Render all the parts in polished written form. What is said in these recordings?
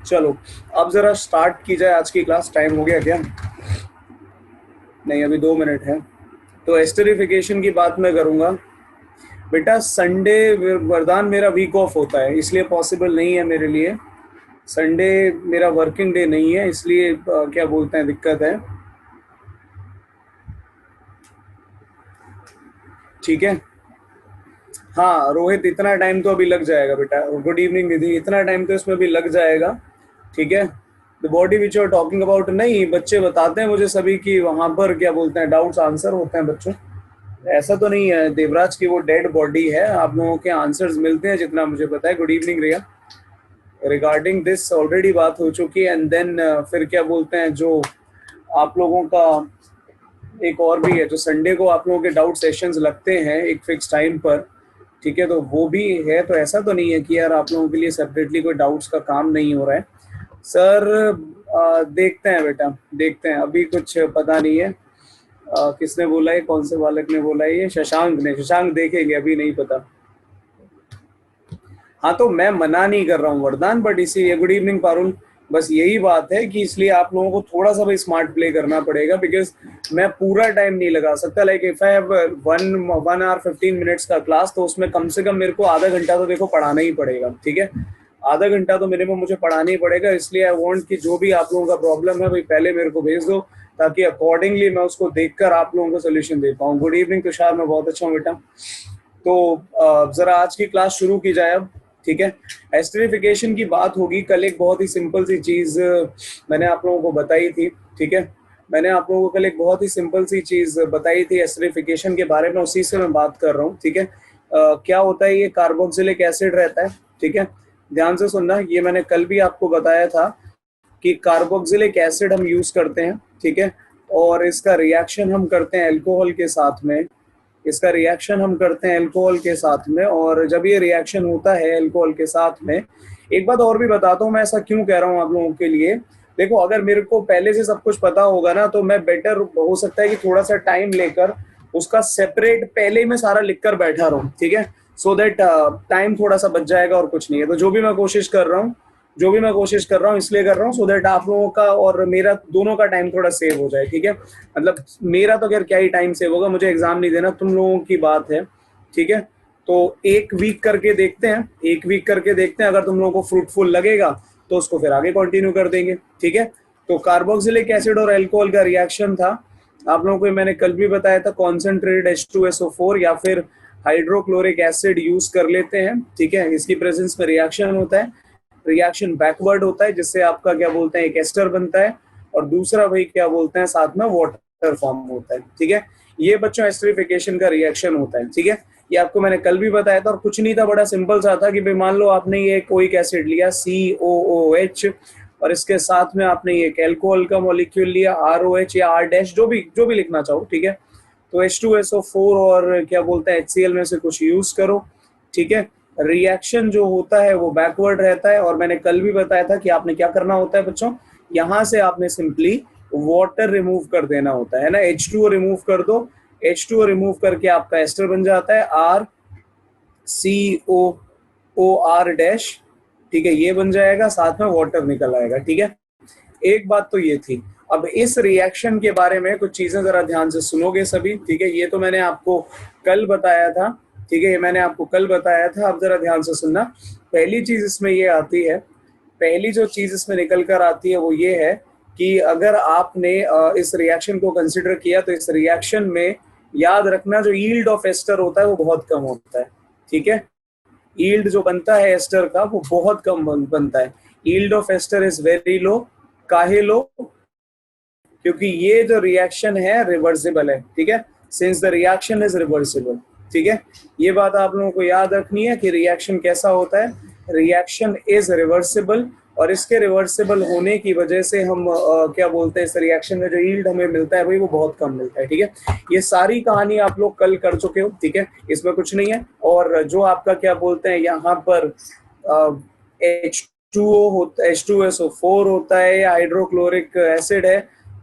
चलो अब जरा स्टार्ट की जाए आज की क्लास। टाइम हो गया क्या? नहीं, अभी 2 मिनट है। तो एस्टरिफिकेशन की बात मैं करूंगा। बेटा संडे वरदान मेरा वीक ऑफ होता है, इसलिए पॉसिबल नहीं है मेरे लिए। संडे मेरा वर्किंग डे नहीं है, इसलिए क्या बोलते हैं, दिक्कत है। ठीक है। हाँ रोहित, इतना टाइम तो अभी लग जाएगा बेटा। गुड इवनिंग निधि, इतना टाइम तो इसमें भी लग जाएगा। ठीक है। The body which are talking about, नहीं बच्चे बताते हैं मुझे सभी कि वहां पर क्या बोलते हैं डाउट्स आंसर होते हैं बच्चों। ऐसा तो नहीं है देवराज की वो डेड बॉडी है, आप लोगों के आंसर्स मिलते हैं जितना मुझे पता है। Good evening Riya. Regarding this already बात हो चुकी है। एंड देन फिर क्या बोलते हैं, जो आप लोगों का एक और भी है, जो संडे को आप लोगों के डाउट सेशंस लगते हैं एक फिक्स टाइम पर। ठीक है, तो वो भी है। तो ऐसा तो नहीं है कि यार आप लोगों के लिए सेपरेटली कोई डाउट्स का काम नहीं हो रहा है। सर देखते हैं बेटा, देखते हैं, अभी कुछ पता नहीं है। किसने बोला है, कौन से बालक ने बोला है? ये शशांक ने। शशांक देखेंगे, अभी नहीं पता। हाँ तो मैं मना नहीं कर रहा हूँ वरदान, बट इसीलिए गुड इवनिंग पारुल। बस यही बात है कि इसलिए आप लोगों को थोड़ा सा भी स्मार्ट प्ले करना पड़ेगा, बिकॉज मैं पूरा टाइम नहीं लगा सकता। Like if I have 1 hour 15 minutes का क्लास, तो उसमें कम से कम मेरे को आधा घंटा तो देखो पढ़ाना ही पड़ेगा। ठीक है, आधा घंटा तो मिनिमम मुझे पढ़ाना ही पड़ेगा। इसलिए आई वांट कि जो भी आप लोगों का प्रॉब्लम है भाई पहले मेरे को भेज दो, ताकि अकॉर्डिंगली मैं उसको देखकर आप लोगों को सोल्यूशन दे पाऊँ। गुड इवनिंग तुषार, मैं बहुत अच्छा हूँ बेटा। तो जरा आज की क्लास शुरू की जाए अब। ठीक है, एस्टरिफिकेशन की बात होगी। कल एक बहुत ही सिंपल सी चीज मैंने आप लोगों को बताई थी। ठीक है, मैंने आप लोगों को कल एक बहुत ही सिंपल सी चीज बताई थी एस्टरिफिकेशन के बारे में, उसी से मैं बात कर रहा हूँ। ठीक है, क्या होता है, ये कार्बोक्सिलिक एसिड रहता है। ठीक है, ध्यान से सुनना, ये मैंने कल भी आपको बताया था कि कार्बोक्सिलिक एसिड हम यूज करते हैं। ठीक है, और इसका रिएक्शन हम करते हैं अल्कोहल के साथ में। इसका रिएक्शन हम करते हैं अल्कोहल के साथ में, और जब ये रिएक्शन होता है अल्कोहल के साथ में, एक बात और भी बताता हूँ मैं ऐसा क्यों कह रहा हूँ आप लोगों के लिए। देखो, अगर मेरे को पहले से सब कुछ पता होगा ना, तो मैं बेटर हो सकता है कि थोड़ा सा टाइम लेकर उसका सेपरेट पहले ही मैं सारा लिख कर बैठा रहूँ। ठीक है, सो दैट टाइम थोड़ा सा बच जाएगा और कुछ नहीं है। तो जो भी मैं कोशिश कर रहा हूँ इसलिए कर रहा हूँ, सो दैट आप लोगों का और मेरा दोनों का टाइम थोड़ा सेव हो जाए। ठीक है, मतलब मेरा तो खैर क्या ही टाइम सेव होगा, मुझे एग्जाम नहीं देना, तुम लोगों की बात है। ठीक है, तो एक वीक करके देखते हैं, एक वीक करके देखते हैं। अगर तुम लोगों को फ्रूटफुल लगेगा तो उसको फिर आगे कंटिन्यू कर देंगे। ठीक है, तो कार्बोक्सिलिक एसिड और अल्कोहल का रिएक्शन था, आप लोगों को मैंने कल भी बताया था, कॉन्सेंट्रेटेड H2SO4 या फिर हाइड्रोक्लोरिक एसिड यूज कर लेते हैं। ठीक है, इसकी प्रेजेंस में रिएक्शन होता है, रिएक्शन बैकवर्ड होता है, जिससे आपका क्या बोलते हैं एक एस्टर बनता है, और दूसरा भाई क्या बोलते हैं साथ में वाटर फॉर्म होता है। ठीक है, ये बच्चों एस्टरिफिकेशन का रिएक्शन होता है। ठीक है, ये आपको मैंने कल भी बताया था, और कुछ नहीं था, बड़ा सिंपल सा था कि भाई मान लो आपने ये कोइक एसिड लिया COOH, और इसके साथ में आपने ये अल्कोहल का मॉलिक्यूल लिया ROH या R डैश, जो भी लिखना चाहो। ठीक है, तो H2SO4 और क्या बोलते हैं HCl में से कुछ यूज करो। ठीक है, रिएक्शन जो होता है वो बैकवर्ड रहता है, और मैंने कल भी बताया था कि आपने क्या करना होता है बच्चों, यहाँ से आपने सिंपली वाटर रिमूव कर देना होता है ना, H2O रिमूव कर दो। H2O रिमूव करके आपका एस्टर बन जाता है RCOOR डैश। ठीक है, ये बन जाएगा, साथ में वाटर निकल आएगा। ठीक है, एक बात तो ये थी। अब इस रिएक्शन के बारे में कुछ चीजें जरा ध्यान से सुनोगे सभी। ठीक है, ये तो मैंने आपको कल बताया था। ठीक है, ये मैंने आपको कल बताया था, अब जरा ध्यान से सुनना। पहली चीज इसमें ये आती है, पहली जो चीज इसमें निकल कर आती है वो ये है कि अगर आपने इस रिएक्शन को कंसिडर किया, तो इस रिएक्शन में याद रखना जो यील्ड ऑफ एस्टर होता है वो बहुत कम होता है। ठीक है, यील्ड जो बनता है एस्टर का वो बहुत कम बनता है। Yield of ester is very low. काहे लो? क्योंकि ये जो रिएक्शन है रिवर्सिबल है। ठीक है, since the reaction is reversible. ठीक है, ये बात आप लोगों को याद रखनी है कि रिएक्शन कैसा होता है, रिएक्शन इज रिवर्सिबल, और इसके रिवर्सिबल होने की वजह से हम क्या बोलते हैं, इस रिएक्शन में जो यील्ड हमें मिलता है भाई वो बहुत कम मिलता है। ठीक है, ये सारी कहानी आप लोग कल कर चुके हो। ठीक है, इसमें कुछ नहीं है। और जो आपका क्या बोलते हैं यहाँ पर H2O होता है, H2SO4 होता है या हाइड्रोक्लोरिक एसिड है।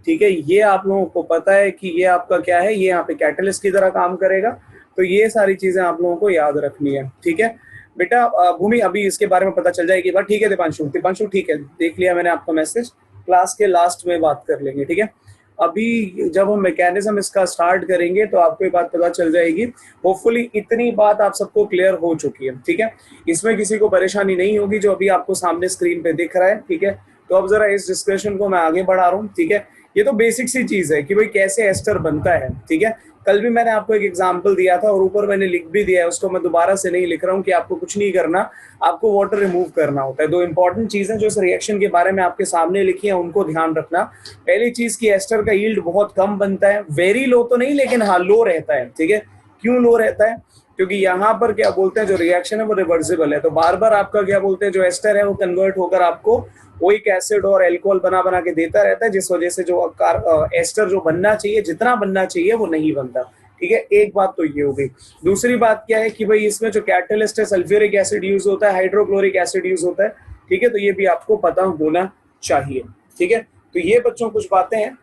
ठीक है, ये आप लोगों को पता है कि ये आपका क्या है, ये यहाँ पे कैटलिस्ट की तरह काम करेगा। तो ये सारी चीजें आप लोगों को याद रखनी है। ठीक है, बेटा भूमि अभी इसके बारे में पता चल जाएगी बात, ठीक है दीपांशु? दीपांशु ठीक है, देख लिया मैंने आपका मैसेज, क्लास के लास्ट में बात कर लेंगे, ठीक है? अभी जब हम मैकेनिज्म इसका स्टार्ट करेंगे तो आपको ये बात पता चल जाएगी। होपफुली इतनी बात आप सबको क्लियर हो चुकी है, ठीक है? इसमें किसी को परेशानी नहीं होगी जो अभी आपको सामने स्क्रीन पे दिख रहा है, ठीक है? तो अब जरा इस डिस्कशन को मैं आगे बढ़ा रहा हूँ, ठीक है? ये तो बेसिक सी चीज है कि भाई कैसे एस्टर बनता है, ठीक है? कल भी मैंने आपको एक एग्जांपल दिया था और ऊपर मैंने लिख भी दिया है, उसको मैं दोबारा से नहीं लिख रहा हूँ कि आपको कुछ नहीं करना, आपको वाटर रिमूव करना होता है। दो इंपॉर्टेंट चीजें जो इस रिएक्शन के बारे में आपके सामने लिखी है उनको ध्यान रखना। पहली चीज की एस्टर का यील्ड बहुत कम बनता है, वेरी लो तो नहीं लेकिन हाँ लो रहता है, ठीक है? क्यों लो रहता है? क्योंकि यहाँ पर क्या बोलते हैं जो रिएक्शन है वो रिवर्सिबल है, तो बार बार आपका क्या बोलते हैं जो एस्टर है वो कन्वर्ट होकर आपको ओइक एसिड और एल्कोहल बना बना के देता रहता है, जिस वजह से जो एस्टर जो बनना चाहिए, जितना बनना चाहिए वो नहीं बनता, ठीक है? एक बात तो ये हो गई। दूसरी बात क्या है कि भाई इसमें जो कैटलिस्ट है सल्फ्यूरिक एसिड यूज होता है, हाइड्रोक्लोरिक एसिड यूज होता है, ठीक है? तो ये भी आपको पता होना चाहिए, ठीक है? तो ये बच्चों कुछ बातें हैं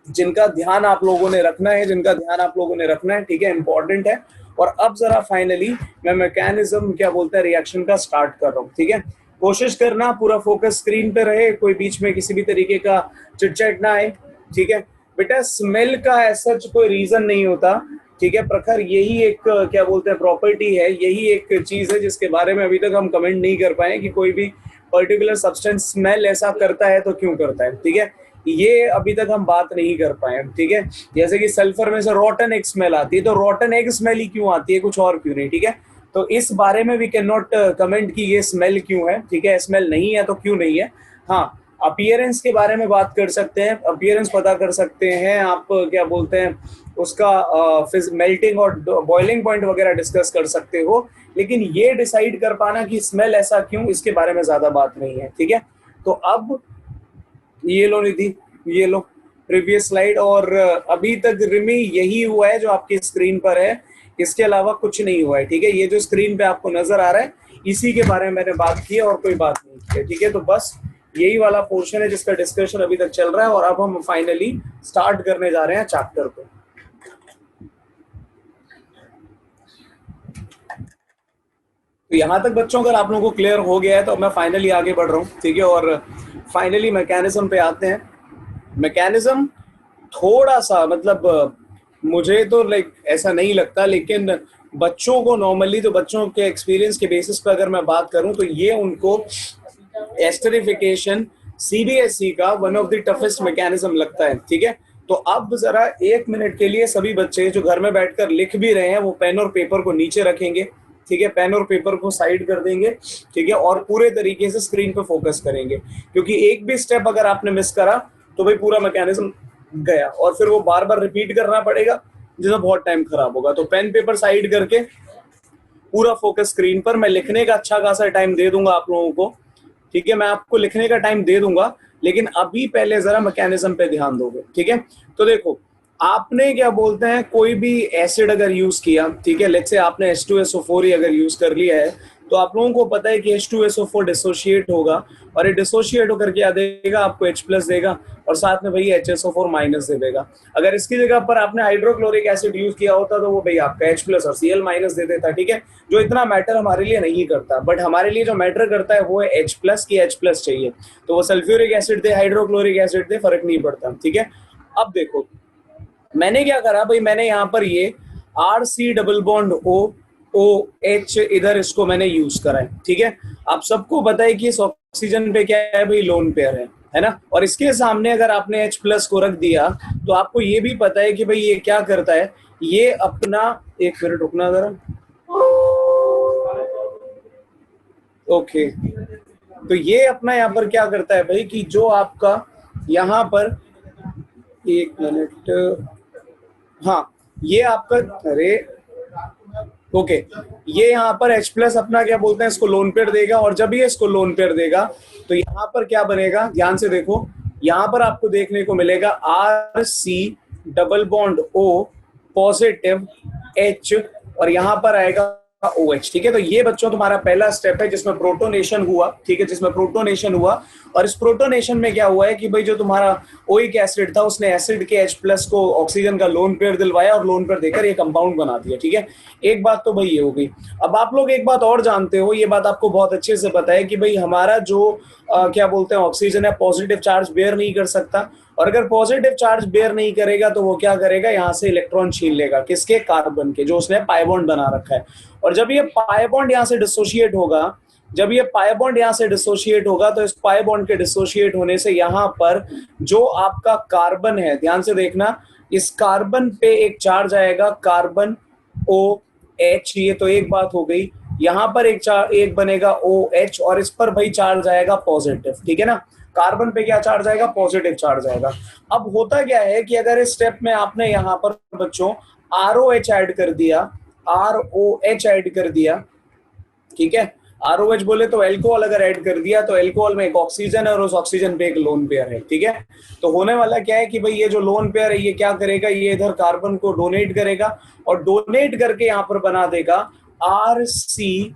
जिनका ध्यान आप लोगों ने रखना है, जिनका ध्यान आप लोगों ने रखना है, ठीक है? इंपॉर्टेंट है। और अब जरा फाइनली मैं मैकेनिज्म क्या बोलते हैं रिएक्शन का स्टार्ट कर रहा हूँ, ठीक है? कोशिश करना पूरा फोकस स्क्रीन पे रहे, कोई बीच में किसी भी तरीके का चिटचैट ना आए, ठीक है? बेटा स्मेल का ऐसा कोई रीजन नहीं होता, ठीक है प्रखर? यही एक क्या बोलते हैं प्रॉपर्टी है, यही एक चीज है जिसके बारे में अभी तक हम कमेंट नहीं कर पाए कि कोई भी पर्टिकुलर सब्सटेंस स्मेल ऐसा करता है तो क्यों करता है, ठीक है? ये अभी तक हम बात नहीं कर पाए, ठीक है? जैसे कि सल्फर में से रॉटन एग स्मेल आती है, तो रॉटन एग स्मेल ही क्यों आती है, कुछ और क्यों नहीं, ठीक है? तो इस बारे में वी कैन नॉट कमेंट कि ये स्मेल क्यों है, ठीक है? स्मेल नहीं है तो क्यों नहीं है। हाँ, अपीयरेंस के बारे में बात कर सकते हैं, अपीयरेंस पता कर सकते हैं आप, क्या बोलते हैं उसका मेल्टिंग और बॉइलिंग पॉइंट वगैरह डिस्कस कर सकते हो, लेकिन ये डिसाइड कर पाना कि स्मेल ऐसा क्यों, इसके बारे में ज्यादा बात नहीं है, ठीक है? तो अब ये लो निधि, ये लो प्रीवियस स्लाइड, और अभी तक रिमी यही हुआ है जो आपकी स्क्रीन पर है, इसके अलावा कुछ नहीं हुआ है, ठीक है? ये जो स्क्रीन पे आपको नजर आ रहा है इसी के बारे में मैंने बात की है और कोई बात नहीं की है, ठीक है? तो बस यही वाला पोर्शन है जिसका डिस्कशन अभी तक चल रहा है और अब हम फाइनली स्टार्ट करने जा रहे हैं चैप्टर को। तो यहाँ तक बच्चों अगर आप लोगों को क्लियर हो गया है तो मैं फाइनली आगे बढ़ रहा हूँ, ठीक है? और फाइनली मैकेनिज्म पे आते हैं। मैकेनिज्म थोड़ा सा मतलब मुझे तो लाइक ऐसा नहीं लगता, लेकिन बच्चों को नॉर्मली, तो बच्चों के एक्सपीरियंस के बेसिस पर अगर मैं बात करूं तो ये उनको एस्टरिफिकेशन सीबीएसई का one of the toughest mechanism लगता है, ठीक है? तो अब जरा एक मिनट के लिए सभी बच्चे जो घर में बैठकर लिख भी रहे हैं वो पेन और पेपर को नीचे रखेंगे, ठीक है? पेन और पेपर को साइड कर देंगे, ठीक है? और पूरे तरीके से स्क्रीन पे फोकस करेंगे, क्योंकि एक भी स्टेप अगर आपने मिस करा तो भाई पूरा मैकेनिज्म गया और फिर वो बार बार रिपीट करना पड़ेगा जिसमें बहुत टाइम खराब होगा। तो पेन पेपर साइड करके पूरा फोकस स्क्रीन पर। मैं लिखने का अच्छा खासा टाइम दे दूंगा आप लोगों को, ठीक है? मैं आपको लिखने का टाइम दे दूंगा, लेकिन अभी पहले जरा मैकेनिज्म पे ध्यान दोगे, ठीक है? तो देखो, आपने क्या बोलते हैं कोई भी एसिड अगर यूज किया, ठीक है? लेट्स से आपने H2SO4 ही अगर यूज कर लिया है, तो आप लोगों को पता है कि H2SO4 डिसोशिएट होगा और ये डिसोशिएट होकर क्या देगा आपको, H+ देगा और साथ में भाई HSO4 माइनस दे देगा। अगर इसकी जगह पर आपने हाइड्रोक्लोरिक एसिड यूज किया होता तो वो भाई आपका H+ और Cl- दे देता, ठीक है? जो इतना मैटर हमारे लिए नहीं करता, बट हमारे लिए जो मैटर करता है वो है H+ की H+ चाहिए, तो वो सल्फ्यूरिक एसिड दे, हाइड्रोक्लोरिक एसिड दे, फर्क नहीं पड़ता, ठीक है? अब देखो मैंने क्या करा भाई, मैंने यहाँ पर ये RC डबल बॉन्ड OH इधर इसको मैंने यूज करा है, ठीक है? आप सबको पता है कि इस ऑक्सीजन पे क्या है भाई, लोन पेयर है ना? और इसके सामने अगर आपने H+ को रख दिया तो आपको ये भी पता है कि भाई ये क्या करता है, ये अपना, एक मिनट रुकना जरा, ओके। तो ये अपना यहाँ पर क्या करता है भाई कि जो आपका यहाँ पर, एक मिनट, हाँ ये आपका, अरे ओके, ये यहाँ पर H+ अपना क्या बोलते हैं इसको लोन पेयर देगा, और जब ये इसको लोन पेयर देगा तो यहाँ पर क्या बनेगा, ध्यान से देखो, यहाँ पर आपको देखने को मिलेगा RC double bond O positive H, और यहाँ पर आएगा OH, ठीक है। तो ये बच्चों तुम्हारा पहला स्टेप है जिसमें प्रोटोनेशन हुआ, ठीक है, जिसमें प्रोटोनेशन हुआ। और इस प्रोटोनेशन में क्या हुआ है कि भाई जो तुम्हारा ओइक एसिड था उसने एसिड के H+ को ऑक्सीजन का लोन पेयर दिलवाया और लोन पेयर देकर ये कंपाउंड बना दिया, ठीक है। एक बात तो भाई ये हो गई। अब आप लोग एक बात और जानते हो, ये बात आपको बहुत अच्छे से पता है कि भाई हमारा जो क्या बोलते हैं ऑक्सीजन है, पॉजिटिव चार्ज बेयर नहीं कर सकता। और अगर पॉजिटिव चार्ज बेयर नहीं करेगा तो वो क्या करेगा, यहाँ से इलेक्ट्रॉन छीन लेगा, किसके, कार्बन के, जो उसने पाई बॉन्ड बना रखा है। और जब ये पाई बॉन्ड यहाँ से डिसोशिएट होगा, जब ये पाई बॉन्ड यहाँ से डिसोशिएट होगा तो इस पाई बॉन्ड के डिसोशिएट होने से यहाँ पर जो आपका कार्बन है, ध्यान से देखना, इस कार्बन पे एक चार्ज आएगा, कार्बन OH, ये तो एक बात हो गई। यहाँ पर एक बनेगा OH और इस पर भाई चार्ज आएगा पॉजिटिव, ठीक है ना। कार्बन पे क्या चार्ज आएगा, पॉजिटिव चार्ज आएगा। अब होता क्या है कि अगर इस स्टेप में आपने यहाँ पर बच्चों ROH ऐड कर दिया, ROH ऐड कर दिया, ठीक है, ROH बोले तो एल्कोहल अगर ऐड कर दिया तो एल्कोहल में एक ऑक्सीजन है और उस ऑक्सीजन पे एक लोन पेयर है, ठीक है। तो होने वाला क्या है कि भाई ये जो लोन पेयर है ये क्या करेगा, ये इधर कार्बन को डोनेट करेगा और डोनेट करके यहाँ पर बना देगा RCOH,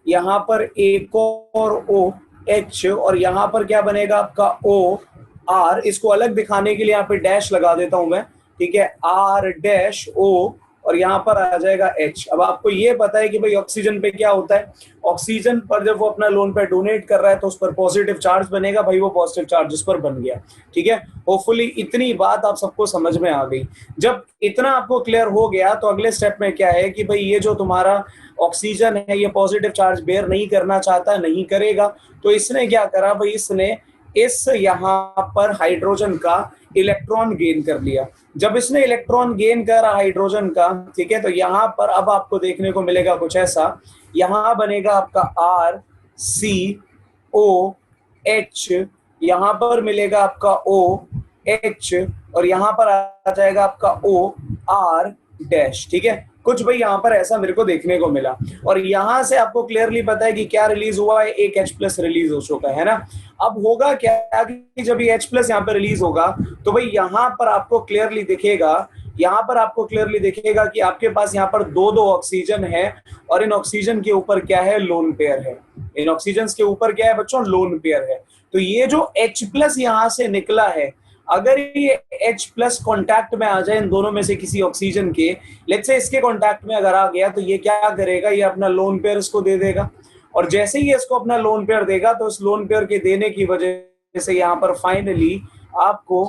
यहाँ पर एक और OH और यहाँ पर क्या बनेगा आपका OR। इसको अलग दिखाने के लिए यहाँ पे डैश लगा देता हूं मैं, ठीक है, R-O और यहाँ पर आ जाएगा H। अब आपको ये पता है कि भाई ऑक्सीजन पे क्या होता है, ऑक्सीजन पर जब वो अपना लोन पे डोनेट कर रहा है तो उस पर पॉजिटिव चार्ज बनेगा, भाई वो पॉजिटिव चार्ज उस पर बन गया, ठीक है। होपफुली इतनी बात आप सबको समझ में आ गई। जब इतना आपको क्लियर हो गया तो अगले स्टेप में क्या है कि भाई ये जो तुम्हारा ऑक्सीजन है ये पॉजिटिव चार्ज बेयर नहीं करना चाहता, नहीं करेगा, तो इसने क्या करा भाई, इसने इस यहाँ पर हाइड्रोजन का इलेक्ट्रॉन गेन कर लिया। जब इसने इलेक्ट्रॉन गेन करा हाइड्रोजन का, ठीक है, तो यहाँ पर अब आपको देखने को मिलेगा कुछ ऐसा, यहाँ बनेगा आपका RCOH, यहाँ पर मिलेगा आपका OH और यहाँ पर आ जाएगा आपका OR डैश, ठीक है। कुछ भाई यहाँ पर ऐसा मेरे को देखने को मिला और यहाँ से आपको क्लियरली पता है कि क्या रिलीज हुआ है, एक H+ रिलीज हो चुका है ना। अब होगा क्या कि जब ये H+ यहाँ पर रिलीज होगा तो भाई यहाँ पर आपको क्लियरली दिखेगा, यहाँ पर आपको क्लियरली दिखेगा कि आपके पास यहाँ पर दो ऑक्सीजन है और इन ऑक्सीजन के ऊपर क्या है, लोन पेयर है। इन ऑक्सीजन के ऊपर क्या है बच्चों, लोन पेयर है। तो ये जो H+ यहाँ से निकला है, अगर ये H+ कांटेक्ट में आ जाए इन दोनों में से किसी ऑक्सीजन के, लेट्स से इसके कांटेक्ट में अगर आ गया तो ये क्या करेगा, ये अपना लोन पेयर इसको दे देगा और जैसे ही इसको अपना लोन पेयर देगा तो इस लोन पेयर के देने की वजह से यहाँ पर फाइनली आपको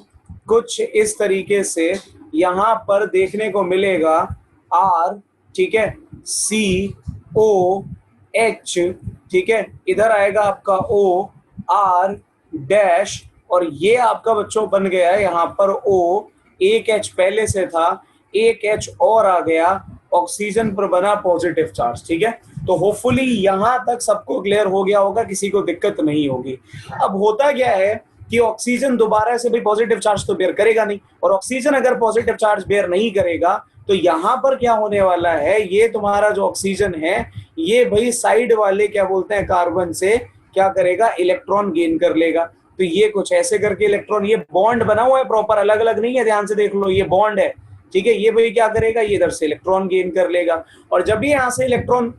कुछ इस तरीके से यहाँ पर देखने को मिलेगा R, ठीक है, COH, ठीक है, इधर आएगा आपका OR डैश और ये आपका बच्चों बन गया है यहाँ पर O, एक H पहले से था, एक H और आ गया, ऑक्सीजन पर बना पॉजिटिव चार्ज, ठीक है। तो होपफुली यहाँ तक सबको क्लियर हो गया होगा, किसी को दिक्कत नहीं होगी। अब होता क्या है कि ऑक्सीजन दोबारा से भी पॉजिटिव चार्ज तो बेयर करेगा नहीं और ऑक्सीजन अगर पॉजिटिव चार्ज बेयर नहीं करेगा तो यहाँ पर क्या होने वाला है, ये तुम्हारा जो ऑक्सीजन है ये भाई साइड वाले क्या बोलते हैं कार्बन से क्या करेगा, इलेक्ट्रॉन गेन कर लेगा। तो ये कुछ ऐसे करके इलेक्ट्रॉन, ये बॉन्ड बना हुआ है प्रॉपर, अलग अलग नहीं है, ध्यान से देख लो, ये बॉन्ड है, ठीक है। ये भाई क्या करेगा, ये इधर से इलेक्ट्रॉन गेन कर लेगा और जब ये यहाँ से इलेक्ट्रॉन,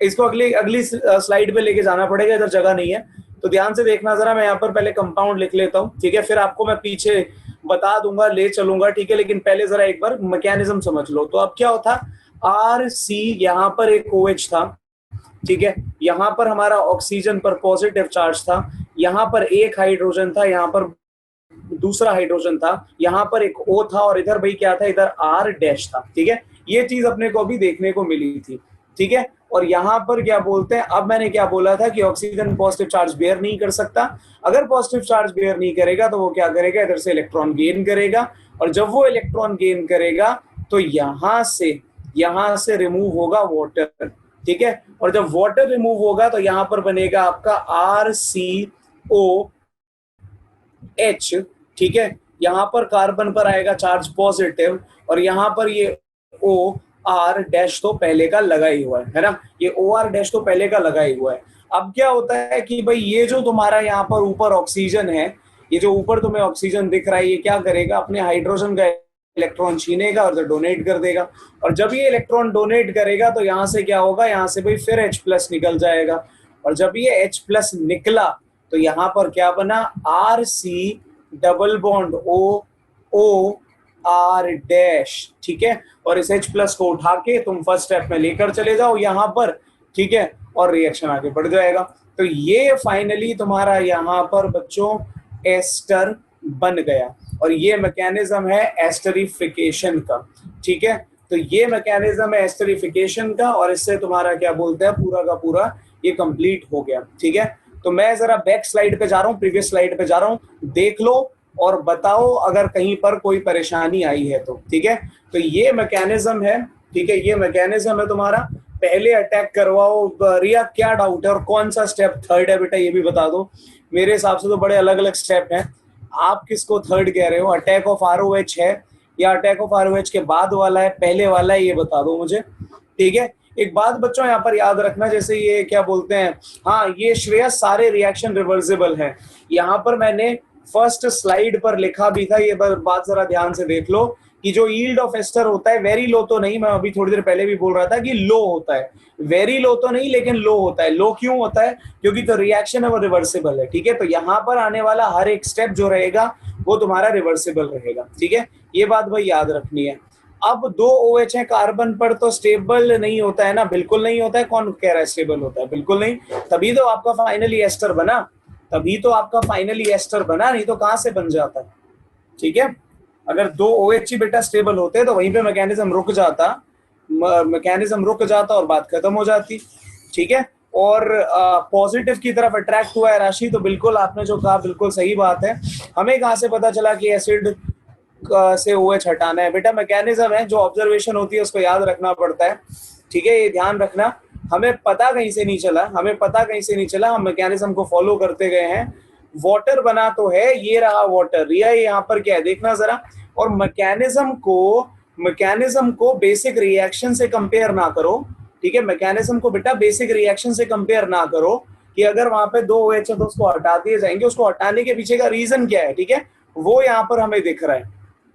इसको अगली स्लाइड पे लेके जाना पड़ेगा, इधर जगह नहीं है तो ध्यान से देखना जरा। मैं यहाँ पर पहले कंपाउंड लिख लेता हूँ, ठीक है, फिर आपको मैं पीछे बता दूंगा, ले चलूंगा, ठीक है, लेकिन पहले जरा एक बार मैकेनिज्म समझ लो। तो अब क्या होता, RC, यहाँ पर एक OH था, ठीक है, यहाँ पर हमारा ऑक्सीजन पर पॉजिटिव चार्ज था, यहाँ पर एक हाइड्रोजन था, यहाँ पर दूसरा हाइड्रोजन था, यहाँ पर एक O था और इधर भाई क्या था, इधर R डैश था, ठीक है। ये चीज अपने को अभी देखने को मिली थी, ठीक है। और यहाँ पर क्या बोलते हैं, अब मैंने क्या बोला था कि ऑक्सीजन पॉजिटिव चार्ज बेयर नहीं कर सकता, अगर पॉजिटिव चार्ज बेयर नहीं करेगा तो वो क्या करेगा, इधर से इलेक्ट्रॉन गेन करेगा और जब वो इलेक्ट्रॉन गेन करेगा तो यहाँ से रिमूव होगा वाटर, ठीक है। और जब वाटर रिमूव होगा तो यहाँ पर बनेगा आपका RCOH, ठीक है। यहाँ पर कार्बन पर आएगा चार्ज पॉजिटिव और यहाँ पर ये OR डैश तो पहले का लगा ही हुआ है ना, ये OR डैश तो पहले का लगा ही हुआ है। अब क्या होता है कि भाई ये जो तुम्हारा यहाँ पर ऊपर ऑक्सीजन है, ये जो ऊपर तुम्हें ऑक्सीजन दिख रहा है, ये क्या करेगा, अपने हाइड्रोजन का इलेक्ट्रॉन छीनेगा और डोनेट कर देगा, और जब ये इलेक्ट्रॉन डोनेट करेगा तो यहाँ से क्या होगा, यहाँ से भाई फिर H+ निकल जाएगा, और जब ये H+ निकला तो यहाँ पर क्या बना, RC डबल बॉन्ड OR', ठीक है। और इस H+ को उठा के तुम फर्स्ट स्टेप में लेकर चले जाओ यहाँ पर, ठीक है, और रिएक्शन आगे बढ़ जाएगा। तो ये फाइनली तुम्हारा यहाँ पर बच्चों एस्टर बन गया, और ये मैकेनिज्म है एस्टरिफिकेशन का, ठीक है। तो ये मैकेनिज्म है एस्टरिफिकेशन का, और इससे तुम्हारा क्या बोलते हैं, पूरा का पूरा ये कंप्लीट हो गया, ठीक है। तो मैं जरा बैक स्लाइड पे जा रहा हूँ, प्रीवियस स्लाइड पे जा रहा हूँ, देख लो और बताओ अगर कहीं पर कोई परेशानी आई है तो, ठीक है। तो ये मैकेनिज्म है, ठीक है, ये मैकेनिज्म है तुम्हारा। पहले अटैक करवाओ। रिया क्या डाउट है और कौन सा स्टेप थर्ड है बेटा, ये भी बता दो। मेरे हिसाब से तो बड़े अलग अलग स्टेप हैं, आप किसको थर्ड कह रहे हो? अटैक ऑफ ROH है या अटैक ऑफ ROH के बाद वाला है, पहले वाला है, ये बता दो मुझे, ठीक है। एक बात बच्चों यहाँ पर याद रखना, जैसे ये क्या बोलते हैं, हाँ ये श्रेयस सारे रिएक्शन रिवर्सिबल हैं। यहाँ पर मैंने फर्स्ट स्लाइड पर लिखा भी था, ये बात जरा ध्यान से देख लो कि जो यील्ड ऑफ एस्टर होता है, वेरी लो तो नहीं, मैं अभी थोड़ी देर पहले भी बोल रहा था कि लो होता है, वेरी लो तो नहीं लेकिन लो होता है। लो क्यों होता है? क्योंकि तो रिएक्शन है वो रिवर्सिबल है, ठीक है। तो यहाँ पर आने वाला हर एक स्टेप जो रहेगा वो तुम्हारा रिवर्सिबल रहेगा, ठीक है, ये बात भाई याद रखनी है। अब 2 OH है कार्बन पर, तो स्टेबल नहीं होता है ना, बिल्कुल नहीं होता है। कौन कह रहा है स्टेबल होता है? बिल्कुल नहीं, तभी तो आपका फाइनली एस्टर बना, तभी तो आपका फाइनली एस्टर बना, नहीं तो कहां से बन जाता, ठीक है। अगर 2 OH ही बेटा स्टेबल होते तो वहीं पे मैकेनिज्म रुक जाता, मैकेनिज्म रुक जाता और बात खत्म हो जाती, ठीक है। और पॉजिटिव की तरफ अट्रैक्ट हुआ है राशि, तो बिल्कुल आपने जो कहा बिल्कुल सही बात है। हमें कहाँ से पता चला कि एसिड से OH हटाना है? बेटा मैकेनिज्म है, जो ऑब्जर्वेशन होती है उसको याद रखना पड़ता है, ठीक है, ये ध्यान रखना। हमें पता कहीं से नहीं चला, हमें पता कहीं से नहीं चला, हम मैकेनिज्म को फॉलो करते गए हैं। वाटर बना तो है, ये रहा वाटर, रिया यहाँ पर क्या है देखना जरा। और मैकेनिज्म को बेसिक रिएक्शन से कंपेयर ना करो, ठीक है, मैकेनिज्म को बेटा बेसिक रिएक्शन से कंपेयर ना करो कि अगर वहां पे 2 OH है तो उसको हटा दिए जाएंगे, उसको हटाने के पीछे का रीजन क्या है, ठीक है, वो यहाँ पर हमें दिख रहा है,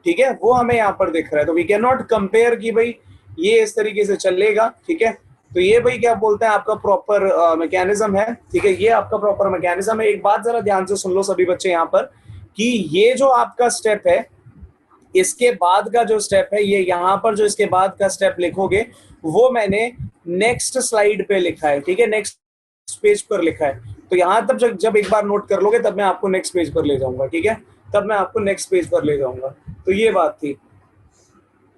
ठीक है, वो हमें यहाँ पर दिख रहा है। तो वी कैन नॉट कंपेयर कि भाई ये इस तरीके से चलेगा, ठीक है। तो ये भाई क्या बोलते हैं आपका प्रॉपर मैकेनिज्म है, ठीक है, ये आपका प्रॉपर मैकेनिज्म है। एक बात जरा ध्यान से सुन लो सभी बच्चे यहाँ पर कि ये जो आपका स्टेप है, इसके बाद का जो स्टेप है, ये यहाँ पर जो इसके बाद का स्टेप लिखोगे वो मैंने नेक्स्ट स्लाइड पे लिखा है, ठीक है, नेक्स्ट पेज पर लिखा है। तो यहाँ तब जब एक बार नोट कर लोगे तब मैं आपको नेक्स्ट पेज पर ले जाऊंगा, ठीक है, तब मैं आपको नेक्स्ट पेज पर ले जाऊंगा। तो ये बात थी,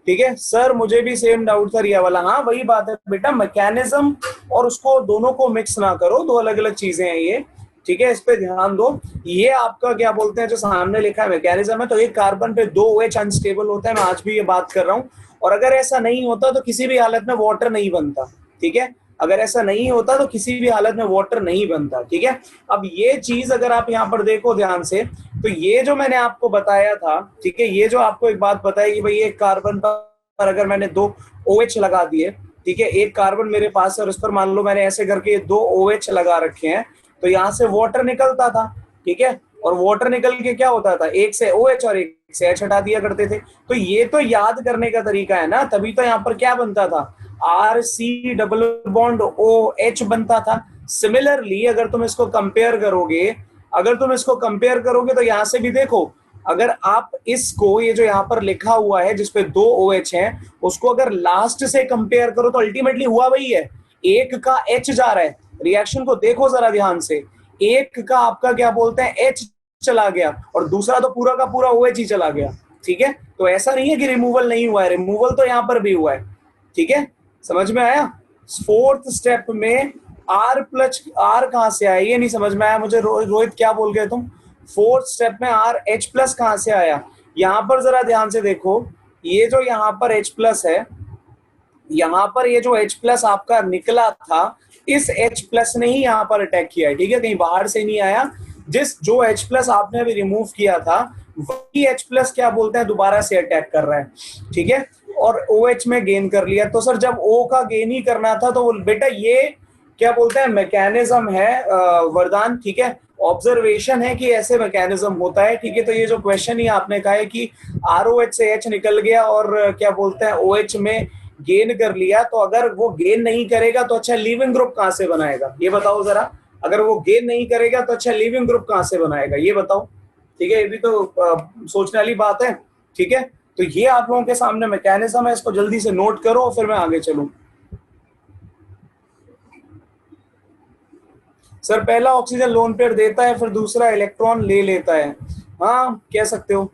ठीक है। सर मुझे भी सेम डाउट था रिया वाला, हाँ वही बात है बेटा, मैकेनिज्म और उसको दोनों को मिक्स ना करो, दो अलग अलग चीजें हैं ये, ठीक है, इस पे ध्यान दो। ये आपका क्या बोलते हैं जो सामने लिखा है मैकेनिज्म है, तो एक कार्बन पे 2 OH अनस्टेबल होता है, मैं आज भी ये बात कर रहा हूँ। और अगर ऐसा नहीं होता तो किसी भी हालत में वाटर नहीं बनता, ठीक है, अगर ऐसा नहीं होता तो किसी भी हालत में वाटर नहीं बनता, ठीक है। अब ये चीज अगर आप यहाँ पर देखो ध्यान से, तो ये जो मैंने आपको बताया था, ठीक है, ये जो आपको एक बात बताई कि भाई एक कार्बन पर अगर मैंने 2 OH लगा दिए, ठीक है, एक कार्बन मेरे पास है और उस पर मान लो मैंने ऐसे करके 2 OH लगा रखे हैं, तो यहाँ से वाटर निकलता था, ठीक है, और वाटर निकल के क्या होता था, एक से OH और एक से H हटा दिया करते थे। तो ये तो याद करने का तरीका है ना, तभी तो यहाँ पर क्या बनता था, RC डबल बॉन्ड OH बनता था। सिमिलरली अगर तुम इसको कंपेयर करोगे, तो यहाँ से भी देखो, अगर आप इसको ये जो यहाँ पर लिखा हुआ है जिसपे 2 OH हैं, उसको अगर लास्ट से कंपेयर करो तो अल्टीमेटली हुआ वही है, एक का H जा रहा है, रिएक्शन को देखो जरा ध्यान से, एक का आपका क्या बोलते हैं H चला गया और दूसरा तो पूरा का पूरा OH ही चला गया, ठीक है। तो ऐसा नहीं है कि रिमूवल नहीं हुआ है, रिमूवल तो यहाँ पर भी हुआ है, ठीक है, समझ में आया। फोर्थ स्टेप में R कहां से आया, ये नहीं समझ में आया मुझे, रोहित क्या बोल गए तुम? फोर्थ स्टेप में RH+ कहां से आया? यहां पर जरा ध्यान से देखो, ये जो यहाँ पर H+ है, यहाँ पर ये जो H+ आपका निकला था, इस H+ ने ही यहाँ पर अटैक किया है, ठीक है, कहीं बाहर से नहीं आया। जो H+ आपने अभी रिमूव किया था वही H+ क्या बोलते हैं दोबारा से अटैक कर रहा है, ठीक है, और OH में गेन कर लिया। तो सर जब O का गेन ही करना था तो बेटा ये क्या बोलते हैं मैकेनिज्म है वरदान, ठीक है, ऑब्जर्वेशन है कि ऐसे मैकेनिज्म होता है, ठीक है। तो ये जो क्वेश्चन ही आपने कहा है कि ROH से H निकल गया और क्या बोलते हैं OH में गेन कर लिया, तो अगर वो गेन नहीं करेगा तो अच्छा लीविंग ग्रुप कहां से बनाएगा, ये बताओ जरा। अगर वो गेन नहीं करेगा तो अच्छा लीविंग ग्रुप कहां से बनाएगा, ये बताओ, ठीक है। ये भी तो सोचने वाली बात है, ठीक है। तो ये आप लोगों के सामने मैकेनिज्म है, इसको जल्दी से नोट करो और फिर मैं आगे चलूं। सर पहला ऑक्सीजन लोन पेयर देता है, फिर दूसरा इलेक्ट्रॉन ले लेता है, हाँ कह सकते हो।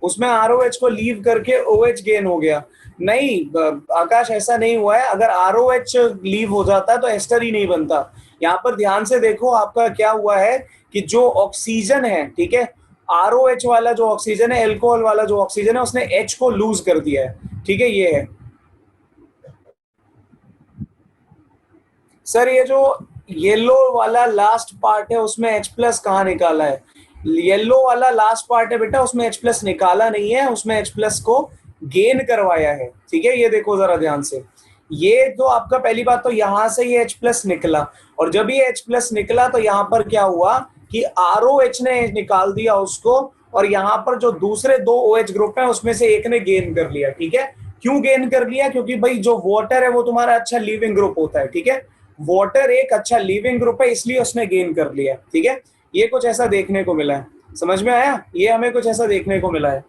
उसमें ROH को लीव करके OH गेन हो गया। नहीं आकाश, ऐसा नहीं हुआ है। अगर ROH लीव हो जाता है तो एस्टर ही नहीं बनता। यहाँ पर ध्यान से देखो आपका क्या हुआ है कि जो ऑक्सीजन है, ठीक है, ROH वाला जो ऑक्सीजन है, एल्कोहल वाला जो ऑक्सीजन है, उसने H को लूज कर दिया है, ठीक है, ये है। सर ये जो येलो वाला लास्ट पार्ट है उसमें H प्लस कहाँ निकाला है? येलो वाला लास्ट पार्ट है बेटा, उसमें H प्लस निकाला नहीं है, उसमें H प्लस को गेन करवाया है, ठीक है। ये देखो जरा ध्यान से, ये तो आपका पहली बात तो यहां से ये H प्लस निकला, और जब ये H प्लस निकला तो यहां पर क्या हुआ कि ROH ने निकाल दिया उसको, और यहां पर जो दूसरे दो OH ग्रुप है उसमें से एक ने गेन कर लिया, ठीक है। क्यों गेन कर लिया? क्योंकि भाई जो वाटर है वो तुम्हारा अच्छा लीविंग ग्रुप होता है, ठीक है। वाटर एक अच्छा लीविंग ग्रुप है, इसलिए उसने गेन कर लिया, ठीक है। ये कुछ ऐसा देखने को मिला है, समझ में आया? ये हमें कुछ ऐसा देखने को मिला है।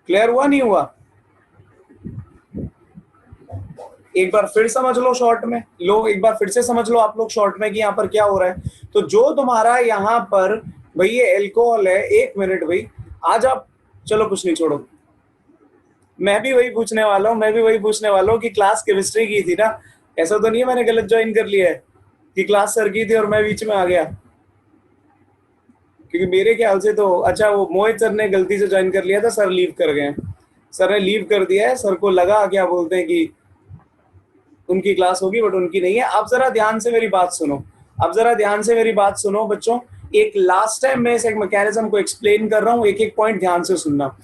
क्लियर हुआ नहीं हुआ? एक बार फिर समझ लो शॉर्ट में, लो एक बार फिर से समझ लो आप लोग शॉर्ट में कि यहाँ पर क्या हो रहा है। तो जो तुम्हारा यहाँ पर भाई ये एल्कोहल है, एक मिनट भाई, आज आप, चलो कुछ नहीं छोड़ो, मैं भी वही पूछने वाला हूँ, मैं भी वही पूछने वाला हूँ कि क्लास केमिस्ट्री की थी ना, ऐसा तो नहीं है मैंने गलत ज्वाइन कर लिया है कि क्लास सर की थी और मैं बीच में आ गया? क्योंकि मेरे ख्याल से तो अच्छा वो मोहित सर ने गलती से ज्वाइन कर लिया था, सर लीव कर गए, सर ने लीव कर दिया है, सर को लगा क्या बोलते हैं कि उनकी क्लास होगी बट उनकी नहीं है। अब जरा ध्यान से मेरी बात सुनो, अब जरा ध्यान से मेरी बात सुनो बच्चों, एक लास्ट टाइम मैं इस एक मैकेनिज्म को एक्सप्लेन कर रहा हूँ, एक एक पॉइंट ध्यान से सुनना।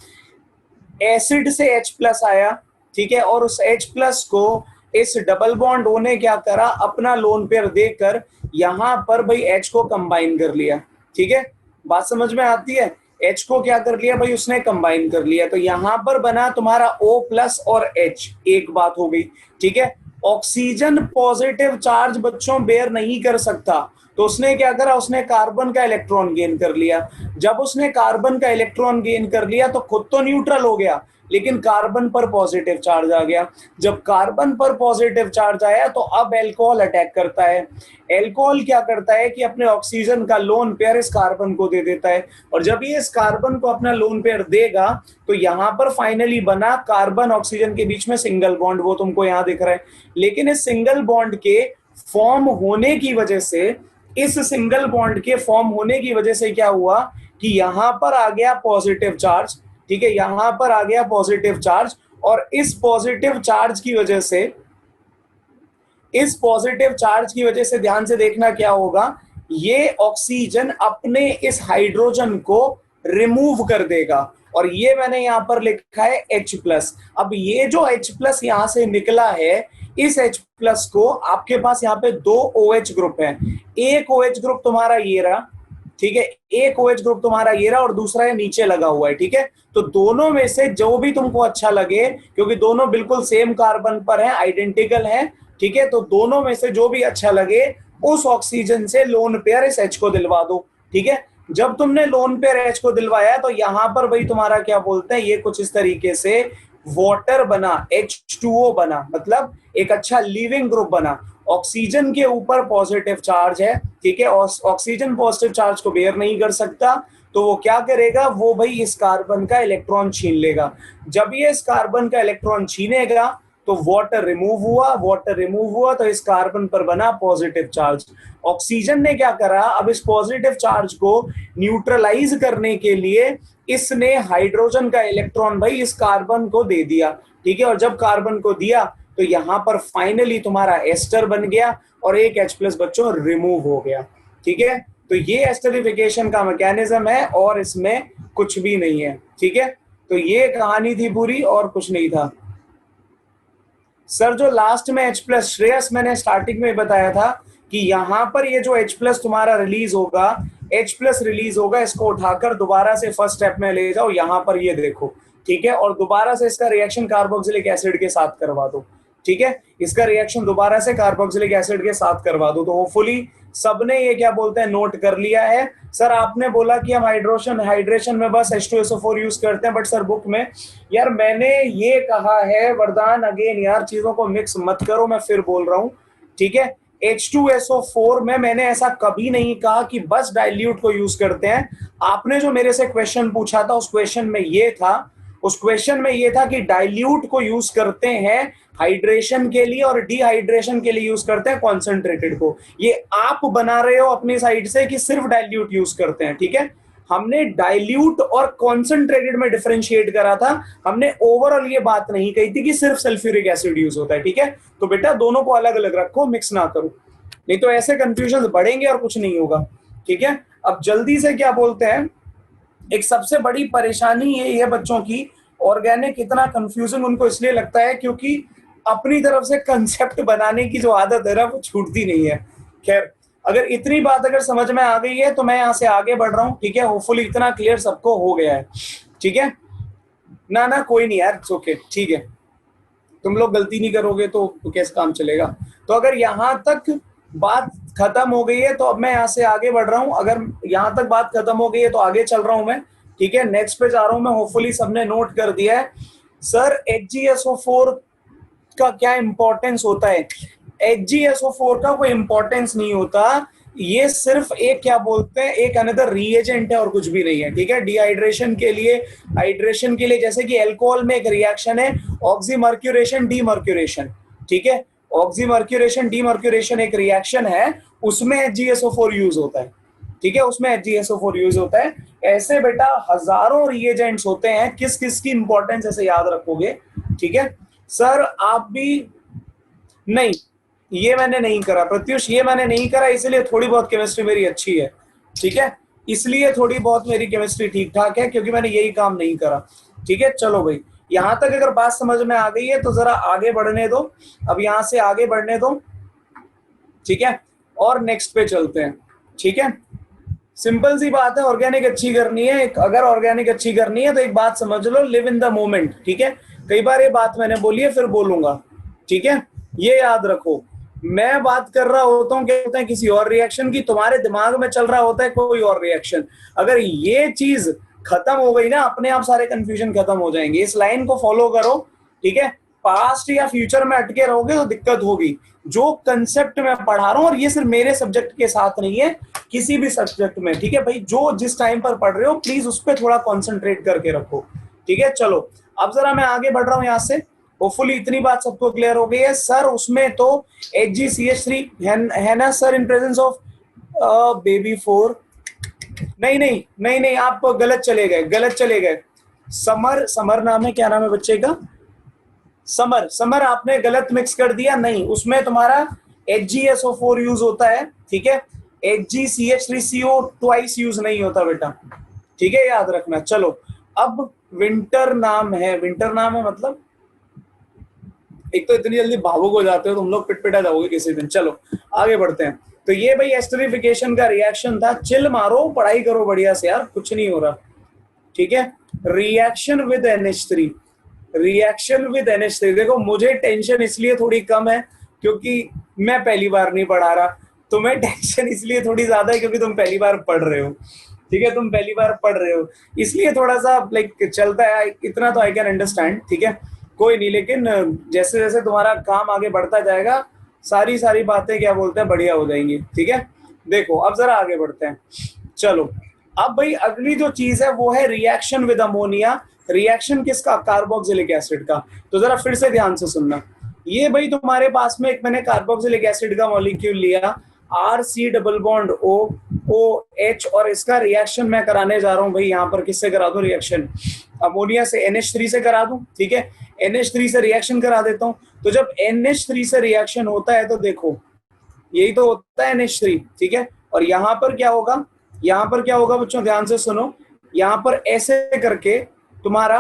एसिड से H प्लस आया, ठीक है, और उस H प्लस को इस डबल बॉन्ड O ने क्या करा, अपना लोन पेयर देकर यहां पर भाई H को कंबाइन कर लिया, ठीक है। बात समझ में आती है? H को क्या कर लिया भाई, उसने कंबाइन कर लिया, तो यहां पर बना तुम्हारा O प्लस और H, एक बात हो गई, ठीक है। ऑक्सीजन पॉजिटिव चार्ज बच्चों बेयर नहीं कर सकता, तो उसने क्या करा, उसने कार्बन का इलेक्ट्रॉन गेन कर लिया। जब उसने कार्बन का इलेक्ट्रॉन गेन कर लिया तो खुद तो न्यूट्रल हो गया, लेकिन कार्बन पर पॉजिटिव चार्ज आ गया। जब कार्बन पर पॉजिटिव चार्ज आया तो अब एल्कोहल अटैक करता है। एल्कोहल क्या करता है कि अपने ऑक्सीजन का लोन पेयर इस कार्बन को दे देता है, और जब ये इस कार्बन को अपना लोन पेयर देगा तो यहां पर फाइनली बना कार्बन ऑक्सीजन के बीच में सिंगल बॉन्ड, वो तुमको यहां दिख रहा है। लेकिन इस सिंगल बॉन्ड के फॉर्म होने की वजह से, इस सिंगल बॉन्ड के फॉर्म होने की वजह से क्या हुआ कि यहां पर आ गया पॉजिटिव चार्ज, ठीक है, यहां पर आ गया पॉजिटिव चार्ज, और इस पॉजिटिव चार्ज की वजह से, इस पॉजिटिव चार्ज की वजह से ध्यान से देखना क्या होगा, ये ऑक्सीजन अपने इस हाइड्रोजन को रिमूव कर देगा, और ये मैंने यहां पर लिखा है H प्लस। अब ये जो H प्लस यहां से निकला है, इस H प्लस को आपके पास यहाँ पे दो OH ग्रुप है, एक OH ग्रुप तुम्हारा ये रहा, ठीक है, एक OH ग्रुप तुम्हारा ये रहा और दूसरा ये नीचे लगा हुआ है, ठीक है। तो दोनों में से जो भी तुमको अच्छा लगे, क्योंकि दोनों बिल्कुल सेम कार्बन पर है, आइडेंटिकल है, ठीक है, तो दोनों में से जो भी अच्छा लगे उस ऑक्सीजन से लोन पेयर इस H को दिलवा दो, ठीक है। जब तुमने लोन पेयर H को दिलवाया तो यहां पर भाई तुम्हारा क्या बोलते हैं, ये कुछ इस तरीके से वाटर बना, H2O बना, मतलब एक अच्छा लिविंग ग्रुप बना। ऑक्सीजन के ऊपर पॉजिटिव चार्ज है, ठीक है, ऑक्सीजन पॉजिटिव चार्ज को बेयर नहीं कर सकता, तो वो क्या करेगा, वो भाई इस कार्बन का इलेक्ट्रॉन छीन लेगा। जब ये इस कार्बन का इलेक्ट्रॉन छीनेगा तो वाटर रिमूव हुआ, वाटर रिमूव हुआ तो इस कार्बन पर बना पॉजिटिव चार्ज। ऑक्सीजन ने क्या करा, अब इस पॉजिटिव चार्ज को न्यूट्रलाइज करने के लिए इसने हाइड्रोजन का इलेक्ट्रॉन भाई इस कार्बन को दे दिया, ठीक है, और जब कार्बन को दिया तो यहां पर फाइनली तुम्हारा एस्टर बन गया और एक H प्लस बच्चों रिमूव हो गया, ठीक है। तो ये एस्टरिफिकेशन का मैकेनिज्म है और इसमें कुछ भी नहीं है, ठीक है। तो ये कहानी थी पूरी और कुछ नहीं था। सर जो लास्ट में H प्लस, श्रेयस मैंने स्टार्टिंग में बताया था कि यहाँ पर ये जो H+ तुम्हारा रिलीज होगा, H+ रिलीज होगा, इसको उठाकर दोबारा से फर्स्ट स्टेप में ले जाओ, यहाँ पर ये देखो, ठीक है, और दोबारा से इसका रिएक्शन कार्बोक्सिलिक एसिड के साथ करवा दो, ठीक है, इसका रिएक्शन दोबारा से कार्बोक्सिलिक एसिड के साथ करवा दो। तो होपफुली सबने ये क्या बोलते हैं नोट कर लिया है। सर आपने बोला कि हम हाइड्रेशन में बस H2SO4 यूज करते हैं, बट सर बुक में, यार मैंने ये कहा है वरदान, अगेन यार चीजों को मिक्स मत करो, मैं फिर बोल रहा हूँ, ठीक है, H2SO4 में मैंने ऐसा कभी नहीं कहा कि बस डाइल्यूट को यूज करते हैं। आपने जो मेरे से क्वेश्चन पूछा था उस क्वेश्चन में ये था कि डाइल्यूट को यूज करते हैं हाइड्रेशन के लिए और डिहाइड्रेशन के लिए यूज करते हैं कॉन्सेंट्रेटेड को। ये आप बना रहे हो अपनी साइड से कि सिर्फ डाइल्यूट यूज करते हैं, ठीक है, हमने डाइल्यूट और कॉन्सेंट्रेटेड में डिफरेंशिएट करा था, हमने ओवरऑल ये बात नहीं कही थी कि सिर्फ सल्फ्यूरिक एसिड यूज होता है, ठीक है। तो बेटा दोनों को अलग अलग रखो, मिक्स ना करो, नहीं तो ऐसे कंफ्यूजन बढ़ेंगे और कुछ नहीं होगा, ठीक है। अब जल्दी से क्या बोलते हैं, एक सबसे बड़ी परेशानी ये है बच्चों की, ऑर्गेनिक इतना कंफ्यूजन उनको इसलिए लगता है क्योंकि अपनी तरफ से कंसेप्ट बनाने की जो आदत है ना वो छूटती नहीं है। खैर, अगर इतनी बात अगर समझ में आ गई है तो मैं यहाँ से आगे बढ़ रहा हूँ, ठीक है, होपफुली इतना क्लियर सबको हो गया है, ठीक है ना कोई नहीं यार, ओके, ठीक है, तुम लोग गलती नहीं करोगे तो कैसे काम चलेगा। तो अगर यहाँ तक बात खत्म हो गई है तो अब मैं यहाँ से आगे बढ़ रहा हूँ, अगर यहाँ तक बात खत्म हो गई है तो आगे चल रहा हूँ मैं, ठीक है, नेक्स्ट पे जा रहा हूँ मैं, होपफुली सबने नोट कर दिया है। सर HgSO4 का क्या इंपॉर्टेंस होता है? HgSO4 का कोई इंपॉर्टेंस नहीं होता, ये सिर्फ एक क्या बोलते हैं एक अनदर रिएजेंट है और कुछ भी नहीं है, ठीक है। डिहाइड्रेशन के लिए, हाइड्रेशन के लिए, जैसे कि अल्कोहल में एक रिएक्शन है ऑक्सीमर्क्यूरेशन डीमर्क्यूरेशन, ठीक है, ऑक्सीमर्क्यूरेशन डीमर्क्यूरेशन एक रिएक्शन है, उसमें HgSO4 यूज होता है, ठीक है, उसमें HgSO4 यूज होता है। ऐसे बेटा हजारों रिएजेंट्स होते हैं, किस किस की इंपॉर्टेंस ऐसे याद रखोगे, ठीक है। सर आप भी नहीं, ये मैंने नहीं करा प्रत्युष, ये मैंने नहीं करा, इसलिए थोड़ी बहुत केमिस्ट्री मेरी अच्छी है, ठीक है, इसलिए थोड़ी बहुत मेरी केमिस्ट्री ठीक ठाक है क्योंकि मैंने यही काम नहीं करा, ठीक है। चलो भाई, यहां तक अगर बात समझ में आ गई है तो जरा आगे बढ़ने दो, अब यहां से आगे बढ़ने दो, ठीक है, और नेक्स्ट पे चलते हैं, ठीक है। सिंपल सी बात है, ऑर्गेनिक अच्छी करनी है, अगर ऑर्गेनिक अच्छी करनी है तो एक बात समझ लो, लिव इन द मोमेंट, ठीक है। कई बार ये बात मैंने बोली है फिर बोलूंगा, ठीक है, ये याद रखो, मैं बात कर रहा होता हूँ क्या होता है किसी और रिएक्शन की, तुम्हारे दिमाग में चल रहा होता है कोई और रिएक्शन, अगर ये चीज खत्म हो गई ना अपने आप सारे कंफ्यूजन खत्म हो जाएंगे। इस लाइन को फॉलो करो, ठीक है, पास्ट या फ्यूचर में अटके रहोगे तो दिक्कत होगी। जो कंसेप्ट मैं पढ़ा रहा हूँ, और ये सिर्फ मेरे सब्जेक्ट के साथ नहीं है, किसी भी सब्जेक्ट में, ठीक है भाई, जो जिस टाइम पर पढ़ रहे हो प्लीज उस पर थोड़ा कॉन्सेंट्रेट करके रखो, ठीक है। चलो अब जरा मैं आगे बढ़ रहा हूँ यहाँ से, होपफुली इतनी बात सबको क्लियर हो गई है। सर उसमें तो HgCH3 है ना sir, in presence of baby 4, नहीं, आप गलत चले गए, समर नाम है, क्या नाम है बच्चे का, समर आपने गलत मिक्स कर दिया, नहीं, उसमें तुम्हारा HgSO4 यूज होता है, ठीक है, HgCH3CO ट्वाइस यूज नहीं होता बेटा, ठीक है, याद रखना। चलो अब विंटर नाम है मतलब, एक तो इतनी जल्दी भावुक हो जाते हो तुम लोग, पिटपिटा जाओगे किसी दिन। चलो आगे बढ़ते हैं। तो ये भाई एस्टरिफिकेशन का रिएक्शन था, चिल मारो, पढ़ाई करो बढ़िया से यार, कुछ नहीं हो रहा, ठीक है। रिएक्शन विद NH3, देखो मुझे टेंशन इसलिए थोड़ी कम है क्योंकि मैं पहली बार नहीं पढ़ा रहा, तुम्हें टेंशन इसलिए थोड़ी ज्यादा है क्योंकि तुम पहली बार पढ़ रहे हो, ठीक है, तुम पहली बार पढ़ रहे हो, इसलिए थोड़ा सा लाइक चलता है, इतना तो आई कैन अंडरस्टैंड, ठीक है, कोई नहीं, लेकिन जैसे जैसे तुम्हारा काम आगे बढ़ता जाएगा सारी बातें क्या बोलते हैं बढ़िया हो जाएंगी, ठीक है। देखो अब जरा आगे बढ़ते हैं। चलो अब भाई अगली जो चीज है वो है रिएक्शन विद अमोनिया। रिएक्शन किसका? कार्बोक्सिलिक एसिड का। तो जरा फिर से ध्यान से सुनना, ये भाई तुम्हारे पास में एक मैंने कार्बोक्सिलिक एसिड का मॉलिक्यूल लिया, RC डबल बॉन्ड OH, और इसका रिएक्शन मैं कराने जा रहा हूँ भाई, यहाँ पर किससे करा दूं रिएक्शन, अमोनिया से, NH3 से करा दूं, ठीक है, NH3 से रिएक्शन करा देता हूँ। तो जब NH3 से रिएक्शन होता है तो देखो यही तो होता है NH3, ठीक है, और यहाँ पर क्या होगा बच्चों ध्यान से सुनो, यहाँ पर ऐसे करके तुम्हारा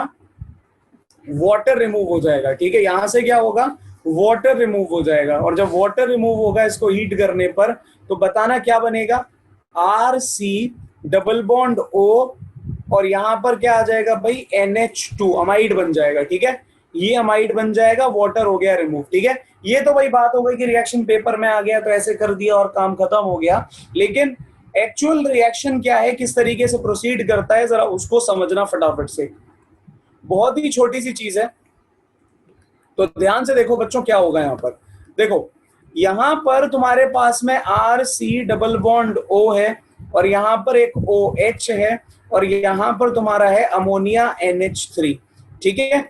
वाटर रिमूव हो जाएगा, ठीक है, यहां से क्या होगा, वाटर रिमूव हो जाएगा, और जब वाटर रिमूव होगा इसको हीट करने पर, तो बताना क्या बनेगा, RC डबल बॉन्ड O, और यहां पर क्या आ जाएगा भाई, NH2 अमाइड बन जाएगा। ठीक है, ये अमाइड बन जाएगा, वाटर हो गया रिमूव। ठीक है, ये तो भाई बात हो गई कि रिएक्शन पेपर में आ गया तो ऐसे कर दिया और काम खत्म हो गया, लेकिन एक्चुअल रिएक्शन क्या है, किस तरीके से प्रोसीड करता है, जरा उसको समझना फटाफट से। बहुत ही छोटी सी चीज है, तो ध्यान से देखो बच्चों क्या होगा यहाँ पर। देखो यहां पर तुम्हारे पास में RC डबल बॉन्ड O है, और यहां पर एक OH है, और यहां पर तुम्हारा है अमोनिया NH3। ठीक है,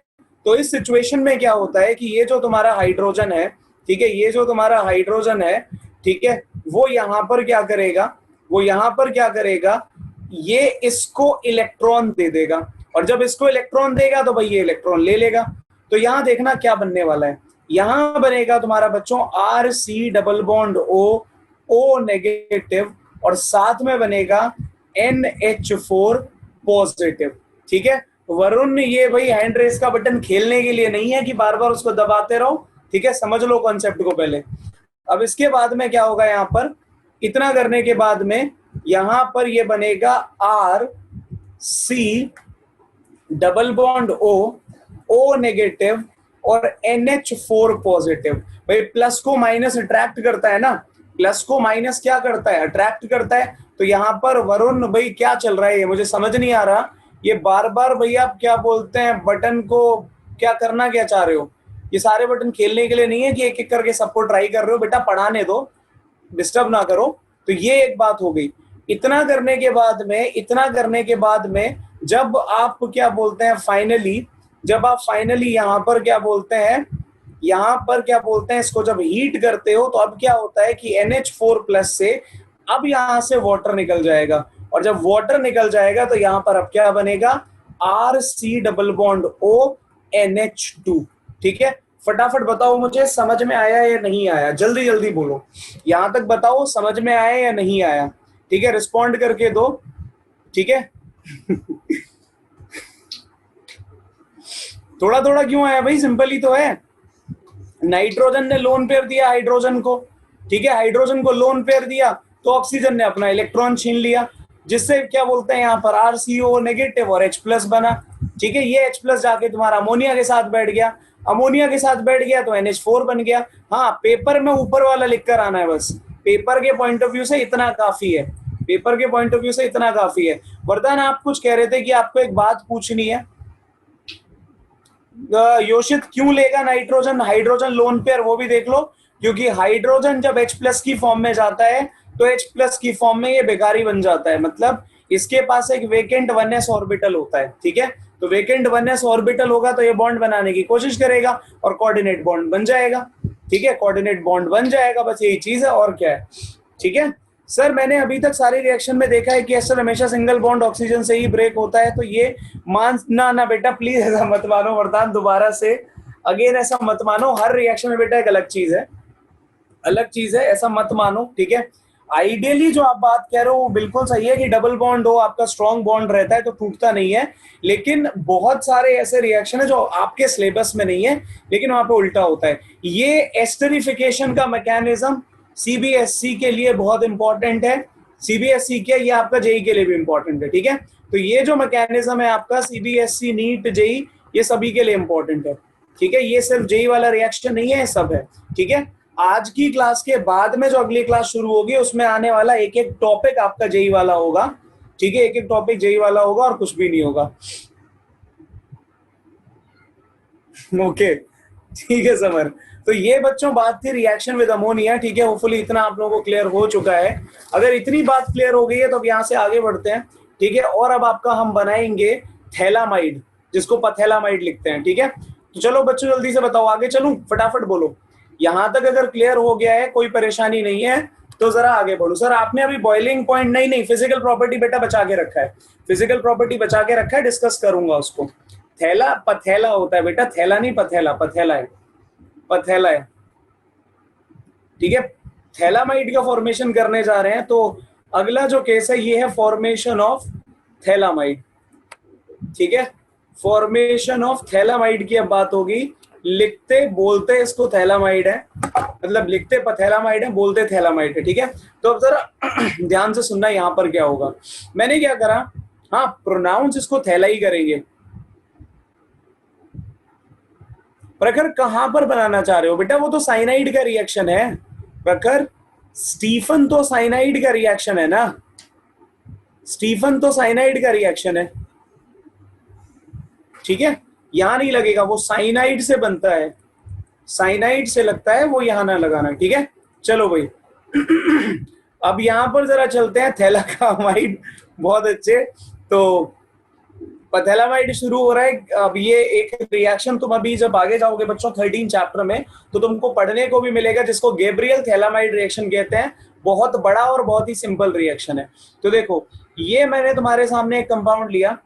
तो इस सिचुएशन में क्या होता है कि ये जो तुम्हारा हाइड्रोजन है, ठीक है, ये जो तुम्हारा हाइड्रोजन है, ठीक है, वो यहां पर क्या करेगा, वो यहां पर क्या करेगा, ये इसको इलेक्ट्रॉन दे देगा, और जब इसको इलेक्ट्रॉन देगा तो भाई ये इलेक्ट्रॉन ले लेगा। तो यहां देखना क्या बनने वाला है, यहां बनेगा तुम्हारा बच्चों RC double bond O negative, और साथ में बनेगा NH4 पॉजिटिव। ठीक है, वरुण ये भाई हैंड रेस का बटन खेलने के लिए नहीं है कि बार बार उसको दबाते रहो। ठीक है, समझ लो कॉन्सेप्ट को पहले। अब इसके बाद में क्या होगा, यहां पर इतना करने के बाद में यहां पर ये बनेगा RC double bond O negative और NH4 पॉजिटिव। भाई प्लस को माइनस अट्रैक्ट करता है ना, प्लस को माइनस क्या करता है, अट्रैक्ट करता है। तो यहाँ पर वरुण भाई क्या चल रहा है, ये मुझे समझ नहीं आ रहा, ये बार बार भैया आप क्या बोलते हैं बटन को, क्या करना क्या चाह रहे हो, ये सारे बटन खेलने के लिए नहीं है कि एक एक करके सबको ट्राई कर रहे हो, बेटा पढ़ाने दो, डिस्टर्ब ना करो। तो ये एक बात हो गई। इतना करने के बाद में, इतना करने के बाद में जब आप क्या बोलते हैं फाइनली, जब आप फाइनली यहाँ पर क्या बोलते हैं, यहाँ पर क्या बोलते हैं, इसको जब हीट करते हो तो अब क्या होता है कि NH4 प्लस से अब यहाँ से वाटर निकल जाएगा, और जब वाटर निकल जाएगा तो यहाँ पर अब क्या बनेगा, RC double bond O NH2। ठीक है, फटाफट बताओ मुझे समझ में आया या नहीं आया, जल्दी जल्दी बोलो, यहां तक बताओ समझ में आया या नहीं आया। ठीक है, रिस्पॉन्ड करके दो। ठीक है थोड़ा थोड़ा क्यों आया भाई, सिंपल ही तो है। नाइट्रोजन ने लोन पेयर दिया हाइड्रोजन को, ठीक है, हाइड्रोजन को लोन पेयर दिया तो ऑक्सीजन ने अपना इलेक्ट्रॉन छीन लिया, जिससे क्या बोलते हैं यहाँ पर RCO नेगेटिव और H प्लस बना। ठीक है, ये H प्लस जाके तुम्हारा अमोनिया के साथ बैठ गया, अमोनिया के साथ बैठ गया तो NH4 बन गया। हाँ, पेपर में ऊपर वाला लिखकर आना है बस, पेपर के पॉइंट ऑफ व्यू से इतना काफी है, पेपर के पॉइंट ऑफ व्यू से इतना काफी है। वरदान आप कुछ कह रहे थे कि आपको एक बात पूछनी है, योशित क्यों लेगा नाइट्रोजन हाइड्रोजन लोन पेयर, वो भी देख लो, क्योंकि हाइड्रोजन जब H प्लस की फॉर्म में जाता है तो H प्लस की फॉर्म में ये बेकारी बन जाता है, मतलब इसके पास एक वेकेंट 1s ऑर्बिटल होता है। ठीक है, तो वेकेंट 1s ऑर्बिटल होगा तो ये बॉन्ड बनाने की कोशिश करेगा और कोऑर्डिनेट बॉन्ड बन जाएगा। ठीक है, कोऑर्डिनेट बॉन्ड बन जाएगा, बस यही चीज है और क्या है। ठीक है सर, मैंने अभी तक सारी रिएक्शन में देखा है कि एस्टर हमेशा सिंगल बॉन्ड ऑक्सीजन से ही ब्रेक होता है, तो ये मानना ना बेटा, प्लीज ऐसा मत मानो वरदान, दोबारा से अगेन ऐसा मत मानो, हर रिएक्शन में बेटा एक अलग चीज है, अलग चीज है, ऐसा मत मानो। ठीक है, आइडियली जो आप बात कह रहे हो वो बिल्कुल सही है कि डबल बॉन्ड हो, आपका स्ट्रॉन्ग बॉन्ड रहता है तो टूटता नहीं है, लेकिन बहुत सारे ऐसे रिएक्शन है जो आपके सिलेबस में नहीं है लेकिन वहां पे उल्टा होता है। ये एस्टरिफिकेशन का मैकेनिज्म CBSE के लिए बहुत इंपॉर्टेंट है, CBSE के, ये आपका जेई के लिए भी इंपॉर्टेंट है। ठीक है, तो ये जो मैकेनिज्म है आपका CBSE नीट जेई, ये सभी के लिए इंपॉर्टेंट है। ठीक है, ये सिर्फ जेई वाला रिएक्शन नहीं है, सब है। ठीक है, आज की क्लास के बाद में जो अगली क्लास शुरू होगी उसमें आने वाला एक एक टॉपिक आपका जेई वाला होगा। ठीक है, एक एक टॉपिक जेई वाला होगा और कुछ भी नहीं होगा। ओके, ठीक है समर, तो ये बच्चों बात थी रिएक्शन विद अमोनिया। ठीक है, होपफुली इतना आप लोगों को क्लियर हो चुका है। अगर इतनी बात क्लियर हो गई है तो अब यहाँ से आगे बढ़ते हैं। ठीक है, और अब आपका हम बनाएंगे थैलामाइड, जिसको पथैलामाइड लिखते हैं। ठीक है, तो चलो बच्चों जल्दी से बताओ, आगे चलूं, फटाफट बोलो। यहां तक अगर क्लियर हो गया है, कोई परेशानी नहीं है तो जरा आगे बढ़ो। सर आपने अभी बॉइलिंग पॉइंट नहीं, फिजिकल प्रॉपर्टी बेटा बचा के रखा है, फिजिकल प्रॉपर्टी बचा के रखा है, डिस्कस करूंगा उसको। थैला पथैला होता है बेटा, थैला नहीं पथैला, पथैला है, पथैला है। ठीक है, थैलामाइड का फॉर्मेशन करने जा रहे हैं, तो अगला जो केस है ये है फॉर्मेशन ऑफ थैलामाइड। ठीक है, फॉर्मेशन ऑफ थैलामाइड की अब बात होगी। लिखते बोलते इसको थैलामाइड है, मतलब लिखते पथैलामाइड है, बोलते थैलामाइड है, ठीक है। तो अब जरा ध्यान से सुनना यहाँ पर क्या होगा। मैंने क्या करा, हाँ प्रोनाउंस इसको थैला ही करेंगे। प्रखर कहां पर बनाना चाह रहे हो बेटा, वो तो साइनाइड का रिएक्शन है प्रखर। स्टीफन तो साइनाइड का रिएक्शन है ना, स्टीफन तो साइनाइड का रिएक्शन है, ठीक है। यहां नहीं लगेगा, वो साइनाइड से बनता है, साइनाइड से लगता है, वो यहां ना लगाना, ठीक है। चलो भाई अब यहां पर जरा चलते हैं थैलाकामाइड, बहुत अच्छे। तो पथेलामाइड शुरू हो रहा है। अब ये एक रिएक्शन तुम अभी जब आगे जाओगे बच्चों 13 चैप्टर में, तो तुमको पढ़ने को भी मिलेगा, जिसको गेब्रियल थैलामाइड रिएक्शन कहते हैं। बहुत बड़ा और बहुत ही सिंपल रिएक्शन है। तो देखो, ये मैंने तुम्हारे सामने एक कंपाउंड लिया,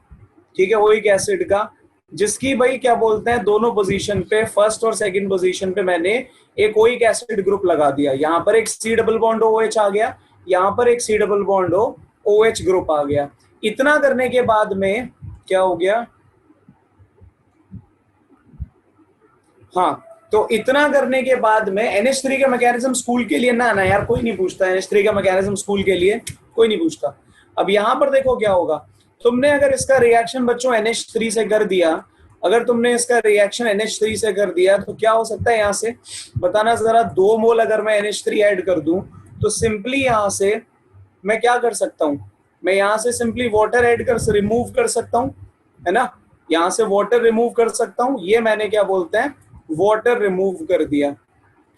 ठीक है, ओइक एसिड का, जिसकी भाई क्या बोलते हैं, दोनों पोजीशन पे, फर्स्ट और सेकंड पोजीशन पे मैंने एक ओइक एसिड ग्रुप लगा दिया। यहाँ पर एक सी डबल बॉन्ड OH आ गया, यहाँ पर एक C double bond OH group आ गया। इतना करने के बाद में क्या हो गया, हाँ, तो इतना करने के बाद में NH3 का मैकेनिज्म स्कूल के लिए ना यार कोई नहीं पूछता, NH3 का मैकेनिज्म स्कूल के लिए कोई नहीं पूछता। अब यहां पर देखो क्या होगा, तुमने अगर इसका रिएक्शन बच्चों NH3 से कर दिया, अगर तुमने इसका रिएक्शन NH3 से कर दिया तो क्या हो सकता है, यहां से बताना जरा। 2 मोल अगर मैं NH3 ऐड कर दूं तो सिंपली यहां से मैं क्या कर सकता हूं, मैं यहां से सिंपली वाटर ऐड कर रिमूव कर सकता हूं, है ना। यहां से वाटर रिमूव कर सकता हूं, ये मैंने क्या बोलते हैं, वाटर रिमूव कर दिया,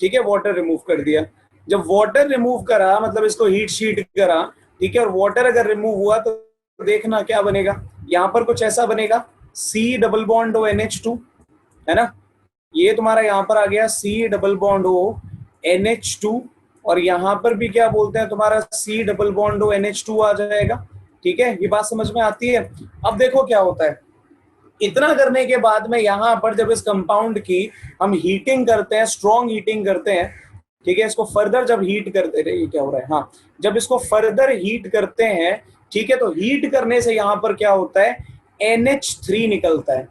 ठीक है, वाटर रिमूव कर दिया। जब वाटर रिमूव करा मतलब इसको हीट शीट करा, ठीक है, और वाटर अगर रिमूव हुआ तो देखना क्या बनेगा, यहां पर कुछ ऐसा बनेगा, सी डबल बॉन्ड ओ NH2, है ना। ये तुम्हारा यहां पर आ गया सी डबल बॉन्ड ओ NH2, और यहां पर भी क्या बोलते हैं तुम्हारा सी डबल बॉन्ड ओ NH2 आ जाएगा, ठीक है। ये बात समझ में आती है। अब देखो क्या होता है, इतना करने के बाद में यहां पर जब इस कंपाउंड की हम हीटिंग करते हैं, स्ट्रॉन्ग हीटिंग करते हैं, ठीक है, इसको फर्दर जब हीट करते हैं, ये क्या हो रहा है, हाँ, जब इसको फर्दर हीट करते हैं, ठीक है, तो हीट करने से यहां पर क्या होता है, NH3 निकलता है,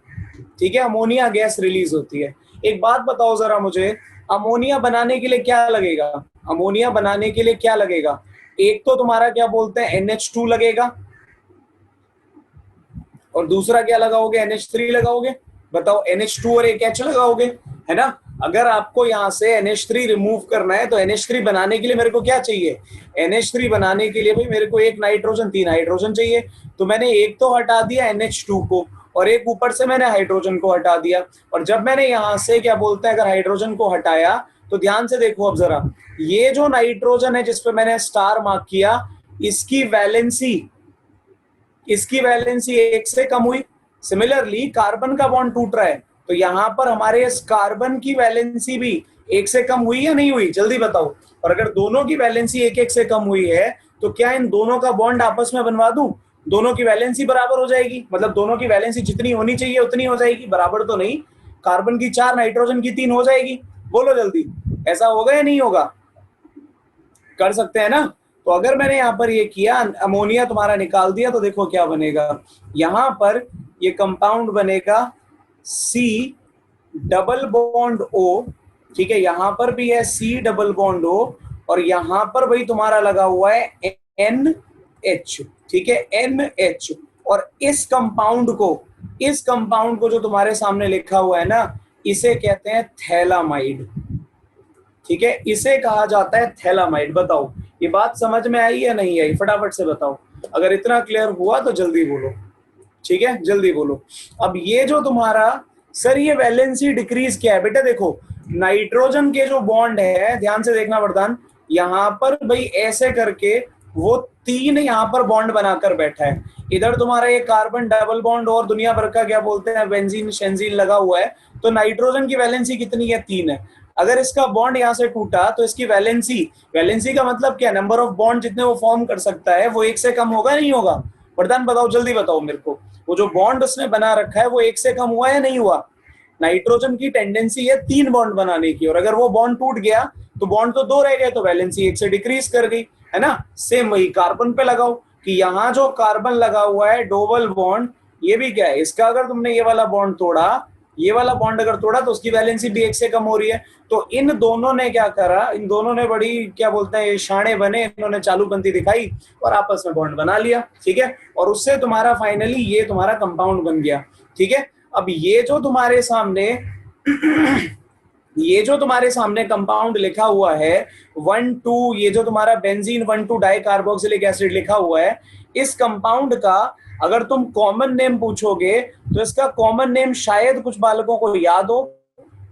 ठीक है, अमोनिया गैस रिलीज होती है। एक बात बताओ जरा मुझे, अमोनिया बनाने के लिए क्या लगेगा, अमोनिया बनाने के लिए क्या लगेगा, एक तो तुम्हारा क्या बोलते हैं NH2 लगेगा, और दूसरा क्या लगाओगे, NH3 लगाओगे। बताओ, NH2 और एक H लगाओगे, है ना। अगर आपको यहां से NH3 रिमूव करना है तो NH3 बनाने के लिए मेरे को क्या चाहिए, NH3 बनाने के लिए भाई मेरे को एक नाइट्रोजन, 3 हाइड्रोजन चाहिए। तो मैंने एक तो हटा दिया NH2 को, और एक ऊपर से मैंने हाइड्रोजन को हटा दिया। और जब मैंने यहां से क्या बोलते हैं, अगर हाइड्रोजन को हटाया तो ध्यान से देखो अब जरा, ये जो नाइट्रोजन है जिसपे मैंने स्टार मार्क किया, इसकी वैलेंसी, इसकी वैलेंसी एक से कम हुई। सिमिलरली कार्बन का बॉन्ड टूट रहा है, तो यहां पर हमारे इस कार्बन की वैलेंसी भी एक से कम हुई या नहीं हुई, जल्दी बताओ। और अगर दोनों की वैलेंसी एक एक से कम हुई है तो क्या इन दोनों का बॉन्ड आपस में बनवा दूं, दोनों की वैलेंसी बराबर हो जाएगी, मतलब दोनों की वैलेंसी जितनी होनी चाहिए उतनी हो जाएगी, बराबर तो नहीं, कार्बन की 4 नाइट्रोजन की 3 हो जाएगी। बोलो जल्दी, ऐसा होगा या नहीं होगा, कर सकते हैं ना। तो अगर मैंने यहाँ पर ये किया, अमोनिया तुम्हारा निकाल दिया, तो देखो क्या बनेगा, यहाँ पर ये कंपाउंड बनेगा सी डबल बॉन्ड O, ठीक है, यहाँ पर भी है सी डबल बॉन्ड O, और यहाँ पर भाई तुम्हारा लगा हुआ है NH, ठीक है, NH। और इस कंपाउंड को जो तुम्हारे सामने लिखा हुआ है ना, इसे कहते हैं थैलामाइड, ठीक है, इसे कहा जाता है थैलामाइड। बताओ ये बात समझ में आई या नहीं आई, फटाफट से बताओ। अगर इतना क्लियर हुआ तो जल्दी बोलो, ठीक है, जल्दी बोलो। अब ये जो तुम्हारा, सर ये वैलेंसी डिक्रीज क्या है बेटा, देखो नाइट्रोजन के जो बॉन्ड है, ध्यान से देखना वरदान, यहां पर भाई ऐसे करके वो 3 यहां पर बॉन्ड बनाकर बैठा है। इधर तुम्हारा ये कार्बन डबल बॉन्ड और दुनिया भर का क्या बोलते हैं बेंजीन शेंजीन लगा हुआ है। तो नाइट्रोजन की वैलेंसी कितनी है, 3 है। अगर इसका बॉन्ड यहां से टूटा तो इसकी वैलेंसी का मतलब क्या, नंबर ऑफ बॉन्ड जितने वो फॉर्म कर सकता है वो एक से कम होगा नहीं होगा, वरदान बताओ, जल्दी बताओ मेरे को। वो जो बॉन्ड उसने बना रखा है वो एक से कम हुआ या नहीं हुआ। नाइट्रोजन की टेंडेंसी है 3 बॉन्ड बनाने की, और अगर वो बॉन्ड टूट गया तो बॉन्ड तो 2 रह गए, तो वैलेंसी 1 से डिक्रीज कर गई, है ना। सेम वही कार्बन पे लगाओ कि यहाँ जो कार्बन लगा हुआ है डबल बॉन्ड, ये भी क्या है, इसका अगर तुमने ये वाला बॉन्ड तोड़ा, ये वाला बॉन्ड अगर तोड़ा तो उसकी वैलेंसी भी 1 से कम हो रही है। तो इन दोनों ने क्या करा, इन दोनों ने बड़ी क्या बोलते हैं शाणे बने, इन्होंने चालूपंथी दिखाई और आपस में बॉन्ड बना लिया, ठीक है। और उससे तुम्हारा फाइनली ये तुम्हारा कंपाउंड बन गया, ठीक है। अब ये जो तुम्हारे सामने ये जो तुम्हारे सामने कंपाउंड लिखा हुआ है 1,2, ये जो तुम्हारा बेंजीन 1,2 डाई कार्बोक्सिलिक एसिड लिखा हुआ है, इस कंपाउंड का अगर तुम कॉमन नेम पूछोगे तो इसका कॉमन नेम शायद कुछ बालकों को याद हो,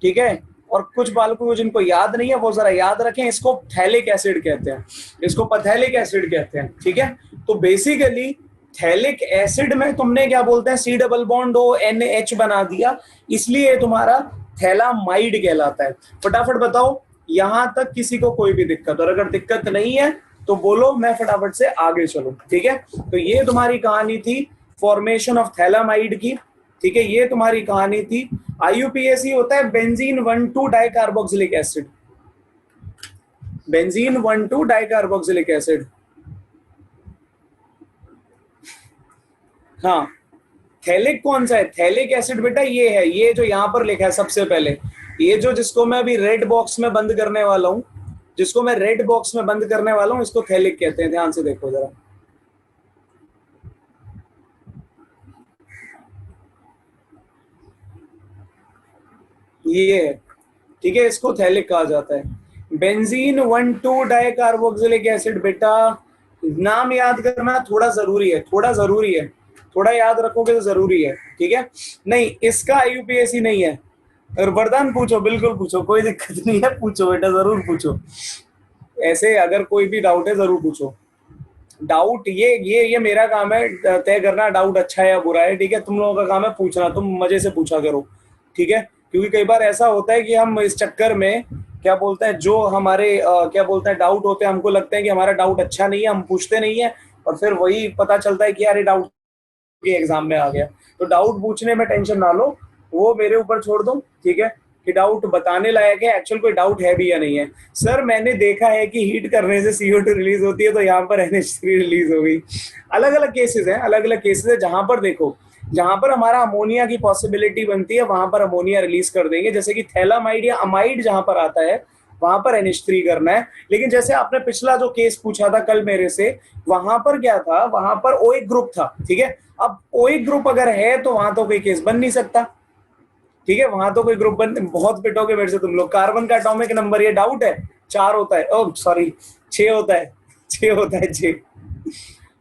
ठीक है, और कुछ बालकों को जिनको याद नहीं है वो जरा याद रखें, इसको थैलिक एसिड कहते हैं, इसको पैथेलिक एसिड कहते हैं, ठीक है। तो बेसिकली थैलिक एसिड में तुमने क्या बोलते हैं C double bond O NH बना दिया, इसलिए तुम्हारा थैलामाइड कहलाता है। फटाफट बताओ यहां तक किसी को कोई भी दिक्कत, और अगर दिक्कत नहीं है तो बोलो, मैं फटाफट से आगे चलूं, ठीक है। तो ये तुम्हारी कहानी थी फॉर्मेशन ऑफ थैलामाइड की, ठीक है, ये तुम्हारी कहानी थी। IUPAC होता है benzene 1,2 di carboxylic acid, benzene 1,2 di carboxylic acid. हाँ, थैलिक कौन सा है? थैलिक एसिड बेटा ये है, ये जो यहां पर लिखा है सबसे पहले, ये जो जिसको मैं अभी रेड बॉक्स में बंद करने वाला हूं, जिसको मैं रेड बॉक्स में बंद करने वाला हूं, इसको थैलिक कहते हैं। ध्यान से देखो जरा, ये है, ठीक है, इसको थैलिक कहा जाता है। बेंजीन 1,2 डाई कार्बोक्सिलिक एसिड बेटा नाम याद करना थोड़ा जरूरी है, थोड़ा जरूरी है, थोड़ा याद रखोगे तो जरूरी है, ठीक है। नहीं, इसका IUPAC नहीं है। और वरदान पूछो, बिल्कुल पूछो, कोई दिक्कत नहीं है, पूछो बेटा, जरूर पूछो। ऐसे अगर कोई भी डाउट है जरूर पूछो। डाउट ये मेरा काम है तय करना डाउट अच्छा है या बुरा है, ठीक है। तुम लोगों का काम है पूछना, तुम मजे से पूछा करो, ठीक है। क्योंकि कई बार ऐसा होता है कि हम इस चक्कर में क्या बोलते हैं, जो हमारे क्या बोलते हैं डाउट होते हैं, हमको लगता है कि हमारा डाउट अच्छा नहीं है, हम पूछते नहीं है, और फिर वही पता चलता है कि यार ये डाउट के एग्जाम में आ गया। तो डाउट पूछने में टेंशन ना लो, वो मेरे ऊपर छोड़ दो, ठीक है, कि डाउट बताने लायक है, एक्चुअल कोई डाउट है भी या नहीं है। सर मैंने देखा है कि हीट करने से CO2 रिलीज होती है, तो यहाँ पर NH3 रिलीज हो गई। अलग अलग केसेस हैं, अलग अलग केसेस है, जहां पर देखो, जहां पर हमारा अमोनिया की पॉसिबिलिटी बनती है वहां पर अमोनिया रिलीज कर देंगे, जैसे कि थैलामाइड या अमाइड जहां पर आता है वहां पर NH3 करना है। लेकिन जैसे आपने पिछला जो केस पूछा था कल मेरे से, वहां पर क्या था, वहां पर OH ग्रुप था, ठीक है। अब OH ग्रुप अगर है तो वहां तो कोई केस बन नहीं सकता, ठीक है, वहां तो कोई ग्रुप बन, बहुत पिटोगे मेरे से तुम लोग। कार्बन का एटॉमिक नंबर, ये डाउट है, 4 होता है, ओह सॉरी 6 होता है, 6 होता है, 6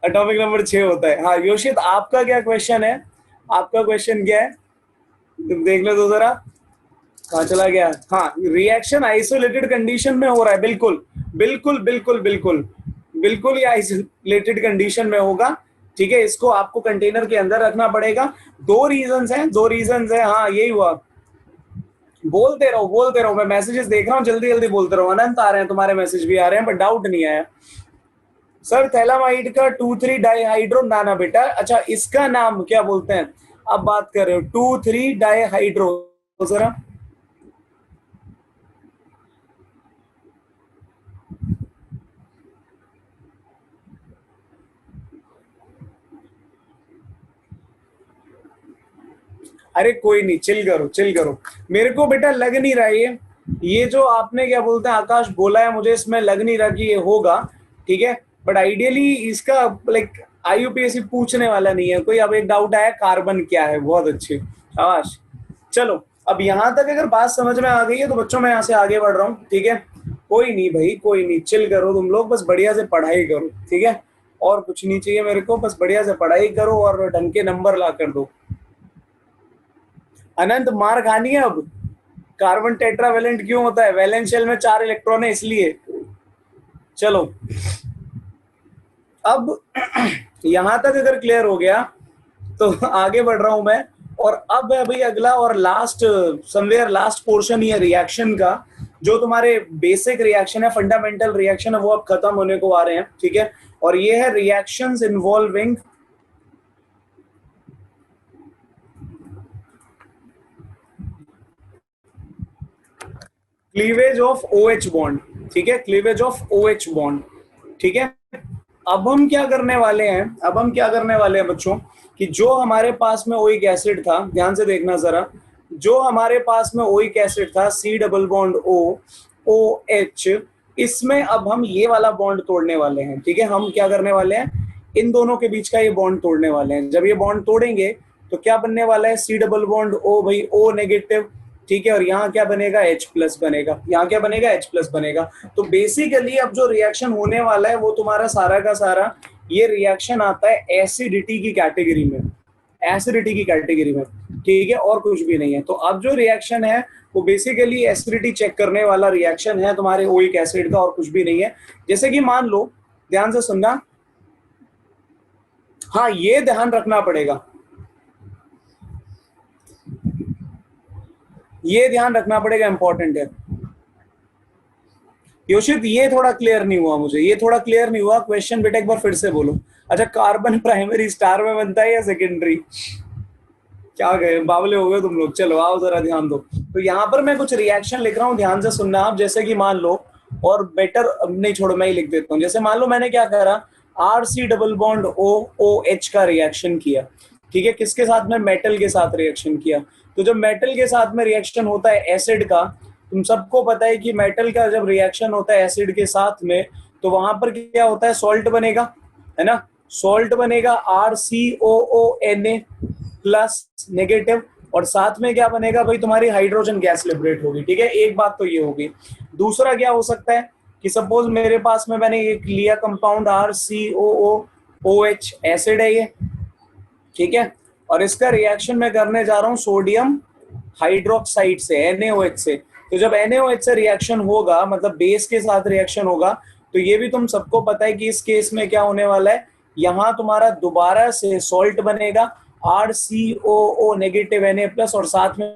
एटॉमिक नंबर 6 होता है। हाँ योशित, आपका क्या क्वेश्चन है, आपका क्वेश्चन क्या है, तुम देख लो तो जरा, कहाँ चला गया। हाँ, रिएक्शन आइसोलेटेड कंडीशन में हो रहा है, बिल्कुल बिल्कुल बिल्कुल बिल्कुल बिल्कुल, ये आइसोलेटेड कंडीशन में होगा, ठीक है। इसको आपको कंटेनर के अंदर रखना पड़ेगा। 2 रीजंस हैं, 2 रीजंस हैं। हाँ यही हुआ, बोलते रहो बोलते रहो, मैं मैसेजेस देख रहा हूँ, जल्दी जल्दी बोलते रहो। अनंत आ रहे हैं, तुम्हारे मैसेज भी आ रहे हैं, पर डाउट नहीं आया। सर थैलामाइड का 2,3 डाईहाइड्रो, ना बेटा, अच्छा इसका नाम क्या बोलते हैं, अब बात कर रहे हो 2,3 डाईहाइड्रो, जरा अरे कोई नहीं, चिल करो चिल करो। मेरे को बेटा लग नहीं रहा ये जो आपने क्या बोलते हैं आकाश बोला है, मुझे इसमें लग नहीं रहा कि ये होगा, ठीक है। बट आइडियली इसका लाइक IUPAC पूछने वाला नहीं है कोई। अब एक डाउट आया कार्बन क्या है, बहुत अच्छे आकाश। चलो अब यहाँ तक अगर बात समझ में आ गई है तो बच्चों मैं यहाँ से आगे बढ़ रहा हूँ, ठीक है। कोई नहीं भाई, कोई नहीं, चिल करो तुम लोग, बस बढ़िया से पढ़ाई करो, ठीक है। और कुछ नहीं चाहिए मेरे को, बस बढ़िया से पढ़ाई करो और ढंग के नंबर ला कर दो। अनंत मार खानी है अब। कार्बन टेट्रावेलेंट क्यों होता है, वैलेंस शेल में 4 इलेक्ट्रॉन है इसलिए। चलो अब यहां तक अगर क्लियर हो गया तो आगे बढ़ रहा हूं मैं। और अब है भाई अगला और लास्ट, समवेयर लास्ट पोर्शन ये रिएक्शन का, जो तुम्हारे बेसिक रिएक्शन है, फंडामेंटल रिएक्शन है, वो अब खत्म होने को आ रहे हैं, ठीक है। और ये है reactions involving cleavage of OH bond, ठीक है, क्लीवेज ऑफ OH बॉन्ड, ठीक है। अब हम क्या करने वाले हैं, अब हम क्या करने वाले हैं बच्चों, कि जो हमारे पास में ओइक एसिड था, ध्यान से देखना जरा, जो हमारे पास में ओइक एसिड था C double bond O O H, इसमें अब हम ये वाला बॉन्ड तोड़ने वाले हैं। ठीक है, हम क्या करने वाले हैं, इन दोनों के बीच का ये बॉन्ड तोड़ने वाले हैं। जब ये बॉन्ड तोड़ेंगे तो क्या बनने वाला है, सी डबल बॉन्ड ओ भाई ओ नेगेटिव। ठीक है, और यहाँ क्या बनेगा, H प्लस बनेगा। यहाँ क्या बनेगा, H प्लस बनेगा। तो बेसिकली अब जो रिएक्शन होने वाला है वो तुम्हारा सारा का सारा ये रिएक्शन आता है एसिडिटी की कैटेगरी में, एसिडिटी की कैटेगरी में। ठीक है, और कुछ भी नहीं है। तो अब जो रिएक्शन है वो बेसिकली एसिडिटी चेक करने वाला रिएक्शन है तुम्हारे ओइक एसिड का, और कुछ भी नहीं है। जैसे कि मान लो, ध्यान से सुनना, हाँ ये ध्यान रखना पड़ेगा, ये ध्यान रखना पड़ेगा, इंपॉर्टेंट है। योशित ये थोड़ा क्लियर नहीं हुआ मुझे, ये थोड़ा क्लियर नहीं हुआ क्वेश्चन, बेटा एक बार फिर से बोलो। अच्छा, कार्बन प्राइमरी स्टार में बनता है या सेकेंडरी? क्या गए बावले हो गए तुम लोग, चलो आओ जरा ध्यान दो। तो यहाँ पर मैं कुछ रिएक्शन लिख रहा हूँ, ध्यान से सुनना आप। जैसे कि मान लो, और बेटर नहीं छोड़ो मैं ही लिख देता हूँ। जैसे मान लो मैंने क्या करा, R C double bond O O H का रिएक्शन किया। ठीक है, किसके साथ में, मेटल के साथ रिएक्शन किया। तो जब मेटल के साथ में रिएक्शन होता है एसिड का, तुम सबको पता है कि मेटल का जब रिएक्शन होता है एसिड के साथ में, तो वहां पर क्या होता है, सॉल्ट बनेगा, है ना। सॉल्ट बनेगा R C O O N A plus negative, और साथ में क्या बनेगा भाई, तुम्हारी हाइड्रोजन गैस लिबरेट होगी। ठीक है, एक बात तो ये होगी। दूसरा क्या हो सकता है कि सपोज मेरे पास में मैंने एक लिया compound are C O O O H, acid है ये। ठीक है, और इसका रिएक्शन मैं करने जा रहा हूँ सोडियम हाइड्रोक्साइड से, NaOH से। तो जब NaOH से रिएक्शन होगा, मतलब बेस के साथ रिएक्शन होगा, तो ये भी तुम सबको पता है कि इस केस में क्या होने वाला है, यहाँ तुम्हारा दोबारा से सॉल्ट बनेगा RCOO नेगेटिव Na प्लस, और साथ में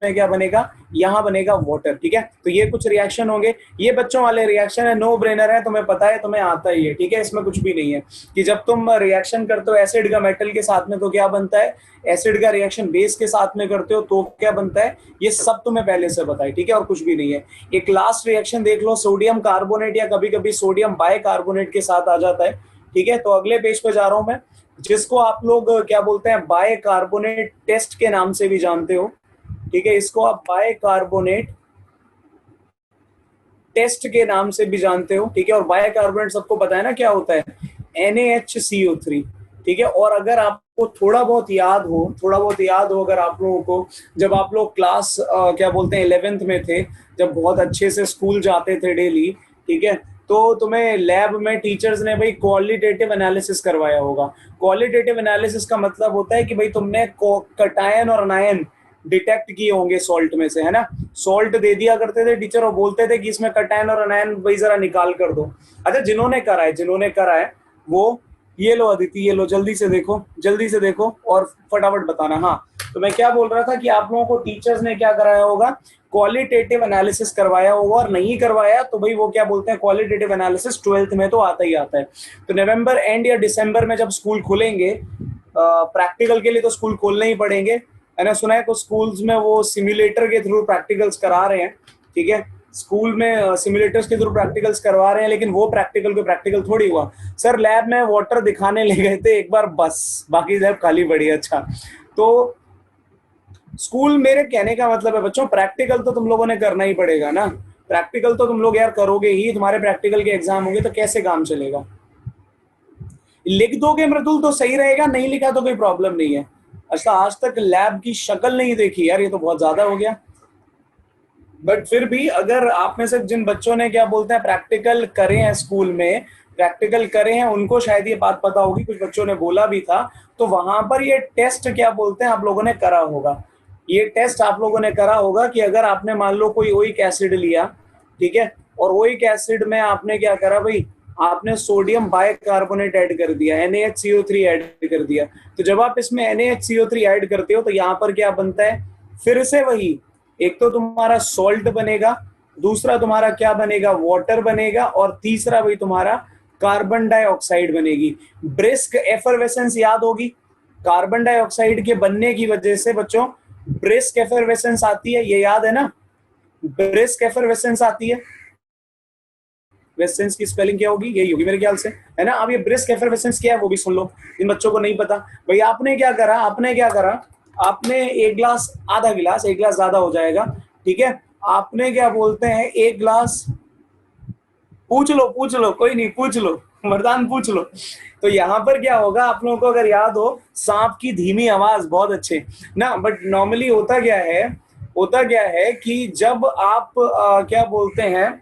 क्या बनेगा, यहाँ बनेगा वाटर। ठीक है, तो ये कुछ रिएक्शन होंगे, ये बच्चों वाले रिएक्शन है, नो ब्रेनर है, तुम्हें पता है, तुम्हें आता ही है। ठीक है, इसमें कुछ भी नहीं है कि जब तुम रिएक्शन करते हो एसिड का मेटल के साथ में तो क्या बनता है, एसिड का रिएक्शन बेस के साथ में करते हो तो क्या बनता है, ये सब तुम्हें पहले से पता है। ठीक है, और कुछ भी नहीं है। एक लास्ट रिएक्शन देख लो, सोडियम कार्बोनेट या कभी कभी सोडियम बाइकार्बोनेट के साथ आ जाता है। ठीक है, तो अगले पेज पे जा रहा हूं मैं, जिसको आप लोग क्या बोलते हैं, बाइकार्बोनेट टेस्ट के नाम से भी जानते हो। ठीक है, इसको आप बाइकार्बोनेट टेस्ट के नाम से भी जानते हो। ठीक है, और बाइकार्बोनेट सबको पता है ना क्या होता है, NaHCO3। ठीक है, और अगर आपको थोड़ा बहुत याद हो, थोड़ा बहुत याद हो अगर आप लोगों को, जब आप लोग क्लास क्या बोलते हैं 11th में थे, जब बहुत अच्छे से स्कूल जाते थे डेली, ठीक है, तो तुम्हें लैब में टीचर्स ने भाई क्वालिटेटिव एनालिसिस करवाया होगा। क्वालिटेटिव एनालिसिस का मतलब होता है कि भाई तुमने कटायन और अनायन डिटेक्ट किए होंगे सॉल्ट में से, है ना। सॉल्ट दे दिया करते थे टीचर और बोलते थे कि इसमें कटायन और अनायन भाई जरा निकाल कर दो। अच्छा, जिन्होंने करा है, जिन्होंने करा है वो, ये लो अदिति, ये लो, जल्दी से देखो, जल्दी से देखो और फटाफट बताना। हाँ, तो मैं क्या बोल रहा था कि आप लोगों को टीचर्स ने क्या कराया होगा, क्वालिटेटिव एनालिसिस करवाया होगा, और नहीं करवाया तो भाई वो क्या बोलते हैं, क्वालिटेटिव एनालिसिस 12th में तो आता ही आता है। तो नवंबर एंड या दिसंबर में जब स्कूल खुलेंगे, प्रैक्टिकल के लिए तो स्कूल खोलने ही पड़ेंगे, मैंने सुना है कुछ स्कूल्स में वो सिम्युलेटर के थ्रू प्रैक्टिकल्स करा रहे हैं। ठीक है, स्कूल में सिम्युलेटर्स के थ्रू प्रैक्टिकल्स करवा रहे हैं, लेकिन वो प्रैक्टिकल को प्रैक्टिकल थोड़ी हुआ। सर लैब में वाटर दिखाने ले गए थे एक बार बस, बाकी लैब खाली पड़ी। अच्छा, तो स्कूल, मेरे कहने का मतलब है बच्चों, प्रैक्टिकल तो तुम लोगों ने करना ही पड़ेगा ना। प्रैक्टिकल तो तुम लोग यार करोगे ही, तुम्हारे प्रैक्टिकल के एग्जाम होंगे तो कैसे काम चलेगा। लिख दोगे मृदुल तो सही रहेगा, नहीं लिखा तो कोई प्रॉब्लम नहीं है। अच्छा, आज तक लैब की शक्ल नहीं देखी यार, ये तो बहुत ज्यादा हो गया। बट फिर भी अगर आप में से जिन बच्चों ने क्या बोलते हैं प्रैक्टिकल करे हैं स्कूल में, प्रैक्टिकल करे हैं, उनको शायद ये बात पता होगी, कुछ बच्चों ने बोला भी था। तो वहां पर ये टेस्ट क्या बोलते हैं आप लोगों ने करा होगा, ये टेस्ट आप लोगों ने करा होगा कि अगर आपने मान लो कोई ओइक एसिड लिया, ठीक है, और ओइक एसिड में आपने क्या करा भाई, आपने सोडियम बाइकार्बोनेट ऐड कर दिया, NaHCO3 ऐड कर दिया। तो जब आप इसमें NaHCO3 ऐड करते हो तो यहाँ पर क्या बनता है, फिर से वही, एक तो तुम्हारा सॉल्ट बनेगा, दूसरा तुम्हारा क्या बनेगा, वाटर बनेगा, और तीसरा भाई तुम्हारा कार्बन डाइऑक्साइड बनेगी। ब्रिस्क एफरवेसेंस याद होगी, कार्बन डाइऑक्साइड के बनने की वजह से बच्चों ब्रिस्क एफरवेसेंस आती है, ये याद है ना, ब्रिस्क एफरवेसेंस आती है। वेसेंस की स्पेलिंग क्या होगी, यही होगी मेरे ख्याल से, है ना। अब ये ब्रिस्क एफरवेसेंस क्या है वो भी सुन लो, इन बच्चों को नहीं पता। भाई आपने क्या करा, आपने क्या करा, आपने एक गिलास, आधा गिलास, एक गिलास ज्यादा हो जाएगा, ठीक है। आपने क्या बोलते हैं एक गिलास, पूछ लो, कोई नहीं, पूछ लो, वरदान पूछ लो। तो यहाँ पर क्या होगा, आप लोगों को अगर याद हो, सांप की धीमी आवाज, बहुत अच्छे ना। बट नॉर्मली होता क्या है कि जब आप क्या बोलते हैं,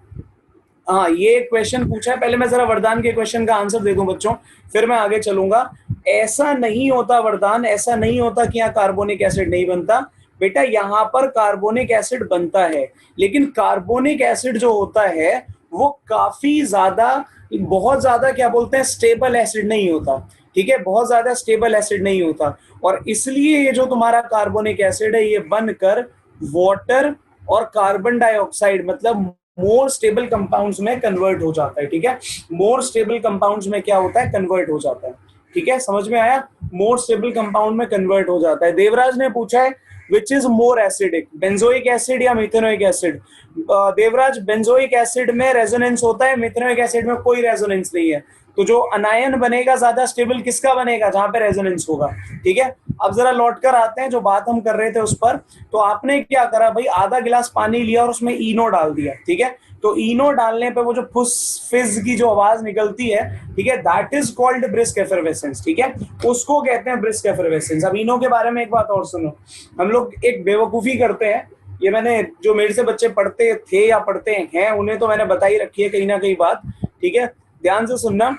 हाँ ये क्वेश्चन पूछा है, पहले मैं जरा वरदान के क्वेश्चन का आंसर दे दूं बच्चों, फिर मैं आगे चलूंगा। ऐसा नहीं होता वरदान, ऐसा नहीं होता कि यहाँ कार्बोनिक एसिड नहीं बनता बेटा, यहाँ पर कार्बोनिक एसिड बनता है, लेकिन कार्बोनिक एसिड जो होता है वो काफी ज्यादा, बहुत ज्यादा क्या बोलते हैं, स्टेबल एसिड नहीं होता, ठीक है, बहुत ज्यादा स्टेबल एसिड नहीं होता। और इसलिए ये जो तुम्हारा कार्बोनिक एसिड है ये बनकर वाटर और कार्बन डाइऑक्साइड, मतलब मोर स्टेबल कंपाउंड्स में कन्वर्ट हो जाता है, ठीक है। मोर स्टेबल कंपाउंड्स में क्या होता है, कन्वर्ट हो जाता है, ठीक है, समझ में आया। मोर स्टेबल कंपाउंड में कन्वर्ट हो जाता है। देवराज ने पूछा है which is more acidic, benzoic acid या methanoic acid. Devraj, benzoic acid में रेजोनेंस होता है, मिथेनोइक एसिड में कोई रेजोनेंस नहीं है। तो जो अनायन बनेगा ज्यादा स्टेबल किसका बनेगा, जहां पे रेजोनेंस होगा, ठीक है। अब जरा लौट कर आते हैं जो बात हम कर रहे थे उस पर। तो आपने क्या करा भाई, आधा गिलास पानी लिया और उसमें इनो डाल दिया, ठीक है। तो इनो डालने पे वो जो फुस फिज की जो आवाज निकलती है, ठीक है, that is called brisk effervescence, ठीक है, उसको कहते हैं ब्रिस्क एफरवेसेंस। अब इनो के बारे में एक बात और सुनो, हम लोग एक बेवकूफी करते हैं, ये मैंने, जो मेरे से बच्चे पढ़ते थे या पढ़ते हैं उन्हें तो मैंने बताई रखी है कहीं ना कहीं बात, ठीक है, ध्यान से सुनना।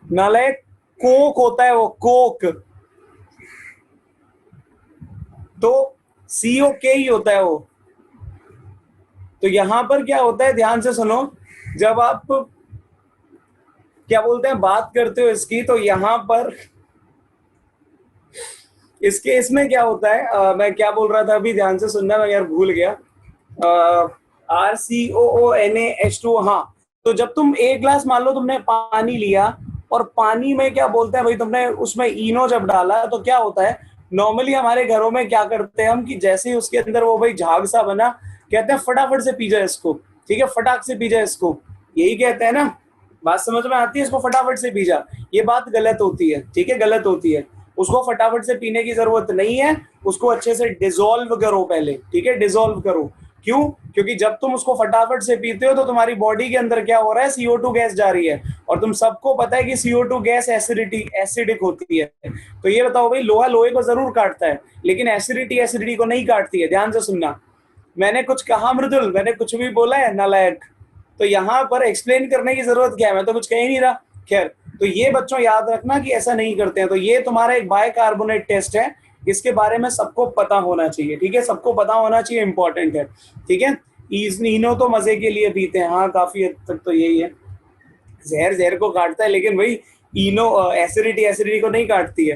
नालायक, कोक होता है वो, कोक, तो सीओ के ही होता है वो। तो यहां पर क्या होता है, ध्यान से सुनो, जब आप क्या बोलते हैं बात करते हो इसकी, तो यहां पर इसके इसमें क्या होता है, मैं क्या बोल रहा था अभी, ध्यान से सुनना, मैं यार भूल गया। RCOONA H2O, हाँ। तो जब तुम एक गिलास, मान लो तुमने पानी लिया, और पानी में क्या बोलते हैं भाई, तुमने उसमें इनो जब डाला तो क्या होता है, नॉर्मली हमारे घरों में क्या करते हैं हम, कि जैसे ही उसके अंदर वो भाई झाग सा बना, कहते हैं फटाफट से पी जाए इसको, ठीक है, फटाक से पी जाए इसको, यही कहते हैं ना। बात समझ में आती है, इसको फटाफट से पी जा, ये बात गलत होती है, ठीक है, गलत होती है। उसको फटाफट से पीने की जरूरत नहीं है, उसको अच्छे से डिजोल्व करो पहले, ठीक है, डिजोल्व करो। क्यों? क्योंकि जब तुम उसको फटाफट से पीते हो तो तुम्हारी बॉडी के अंदर क्या हो रहा है, CO2 गैस जा रही है, और तुम सबको पता है कि CO2 गैस एसिडिक होती है। तो ये बताओ भाई, लोहा लोहे को जरूर काटता है, लेकिन एसिडिटी को नहीं काटती है, ध्यान से सुनना। मैंने कुछ कहा मृदुल, मैंने कुछ भी बोला है नालायक? तो यहाँ पर एक्सप्लेन करने की जरूरत क्या है, मैं तो कुछ कह ही नहीं रहा। खैर, तो ये बच्चों याद रखना कि ऐसा नहीं करते हैं। तो ये तुम्हारा एक बाइकार्बोनेट टेस्ट है, इसके बारे में सबको पता होना चाहिए, ठीक है, सबको पता होना चाहिए, इंपॉर्टेंट है, ठीक है। इनो तो मजे के लिए पीते हैं, हाँ काफी हद तक तो यही है, जहर जहर को काटता है, लेकिन भाई इनो एसिडिटी को नहीं काटती है,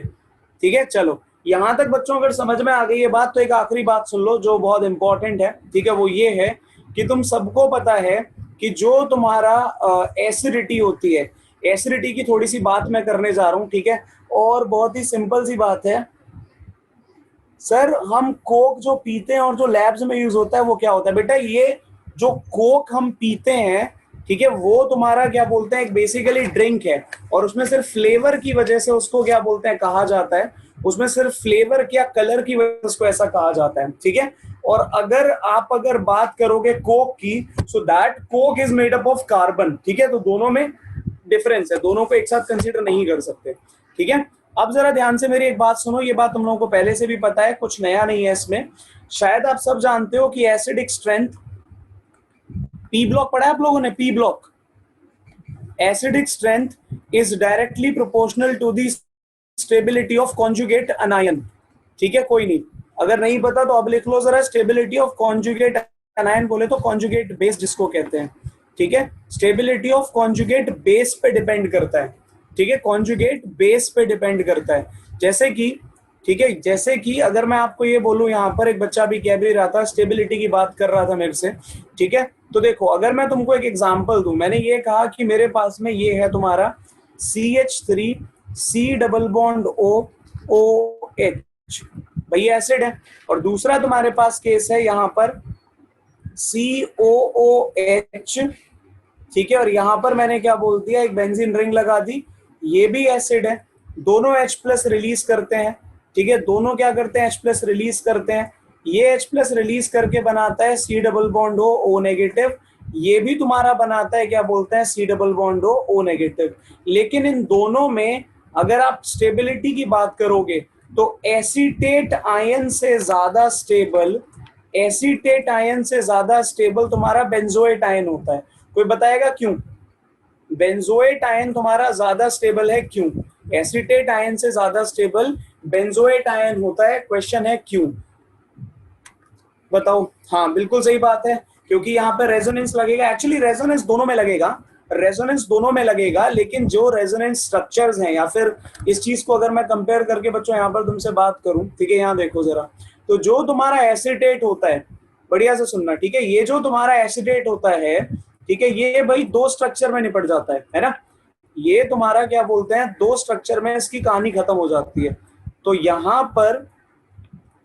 ठीक है। चलो, यहां तक बच्चों अगर समझ में आ गई ये बात, तो एक आखिरी बात सुन लो जो बहुत इंपॉर्टेंट है, ठीक है, वो ये है कि तुम सबको पता है कि जो तुम्हारा एसिडिटी होती है, एसिडिटी की थोड़ी सी बात मैं करने जा रहा हूं, ठीक है। और बहुत ही सिंपल सी बात है सर, हम कोक जो पीते हैं और जो लैब्स में यूज होता है वो क्या होता है बेटा, ये जो कोक हम पीते हैं, ठीक है, वो तुम्हारा क्या बोलते हैं, एक बेसिकली ड्रिंक है, और उसमें सिर्फ फ्लेवर की वजह से उसको क्या बोलते हैं, कहा जाता है, उसमें सिर्फ फ्लेवर या कलर की वजह से उसको ऐसा कहा जाता है, ठीक है। और अगर बात करोगे कोक की, so that Coke is made up of carbon, ठीक है, तो दोनों में डिफरेंस है, दोनों को एक साथ कंसीडर नहीं कर सकते, ठीक है। अब जरा ध्यान से मेरी एक बात सुनो, ये बात तुम लोगों को पहले से भी पता है, कुछ नया नहीं है इसमें। शायद आप सब जानते हो कि एसिडिक स्ट्रेंथ, पी ब्लॉक पढ़ा है आप लोगों ने, P block, acidic strength is directly proportional to the stability of conjugate anion, ठीक है। कोई नहीं, अगर नहीं पता तो अब लिख लो जरा, स्टेबिलिटी ऑफ कॉन्जुगेट अनायन बोले तो कॉन्जुगेट बेस जिसको कहते हैं, ठीक है, स्टेबिलिटी ऑफ कॉन्जुगेट बेस पे डिपेंड करता है, ठीक है, कॉन्जुगेट बेस पे डिपेंड करता है। जैसे कि, ठीक है, जैसे कि अगर मैं आपको ये बोलूं, यहाँ पर एक बच्चा भी कह भी रहा था, स्टेबिलिटी की बात कर रहा था मेरे से, ठीक है। तो देखो, अगर मैं तुमको एक एग्जांपल दूं, मैंने ये कहा कि मेरे पास में ये है तुम्हारा CH3 C double bond OH, भाई एसिड है। और दूसरा तुम्हारे पास केस है यहाँ पर COOH, ठीक है, और यहां पर मैंने क्या बोल दिया, एक बेंजीन रिंग लगा दी, ये भी एसिड है। दोनों H प्लस रिलीज करते हैं, ठीक है, दोनों क्या करते हैं, H प्लस रिलीज करते हैं। ये H प्लस रिलीज करके बनाता है C डबल बॉन्ड हो O नेगेटिव, ये भी तुम्हारा बनाता है क्या बोलते हैं C डबल बॉन्ड हो O नेगेटिव। लेकिन इन दोनों में अगर आप स्टेबिलिटी की बात करोगे तो एसीटेट आयन से ज्यादा स्टेबल, एसीटेट आयन से ज्यादा स्टेबल तुम्हारा बेंजोएट आयन होता है। कोई बताएगा क्यों बेंजोएट आयन तुम्हारा ज्यादा स्टेबल है, क्यों? एसीटेट आयन से ज्यादा स्टेबल बेंजोएट आयन होता है, क्वेश्चन है क्यों? बताओ। हाँ बिल्कुल सही बात है, क्योंकि यहाँ पे रेजोनेंस लगेगा। एक्चुअली रेजोनेंस दोनों में लगेगा, रेजोनेंस दोनों में लगेगा, लेकिन जो रेजोनेंस स्ट्रक्चर्स हैं, या फिर इस चीज को अगर मैं कंपेयर करके बच्चों यहाँ पर तुमसे बात करूं, ठीक है, यहाँ देखो जरा, तो जो तुम्हारा एसीटेट होता है, बढ़िया से सुनना, ठीक है, ये जो तुम्हारा एसीटेट होता है, ठीक है, ये भाई दो स्ट्रक्चर में निपट जाता है ना, ये तुम्हारा क्या बोलते हैं, दो स्ट्रक्चर में इसकी कहानी खत्म हो जाती है। तो यहां पर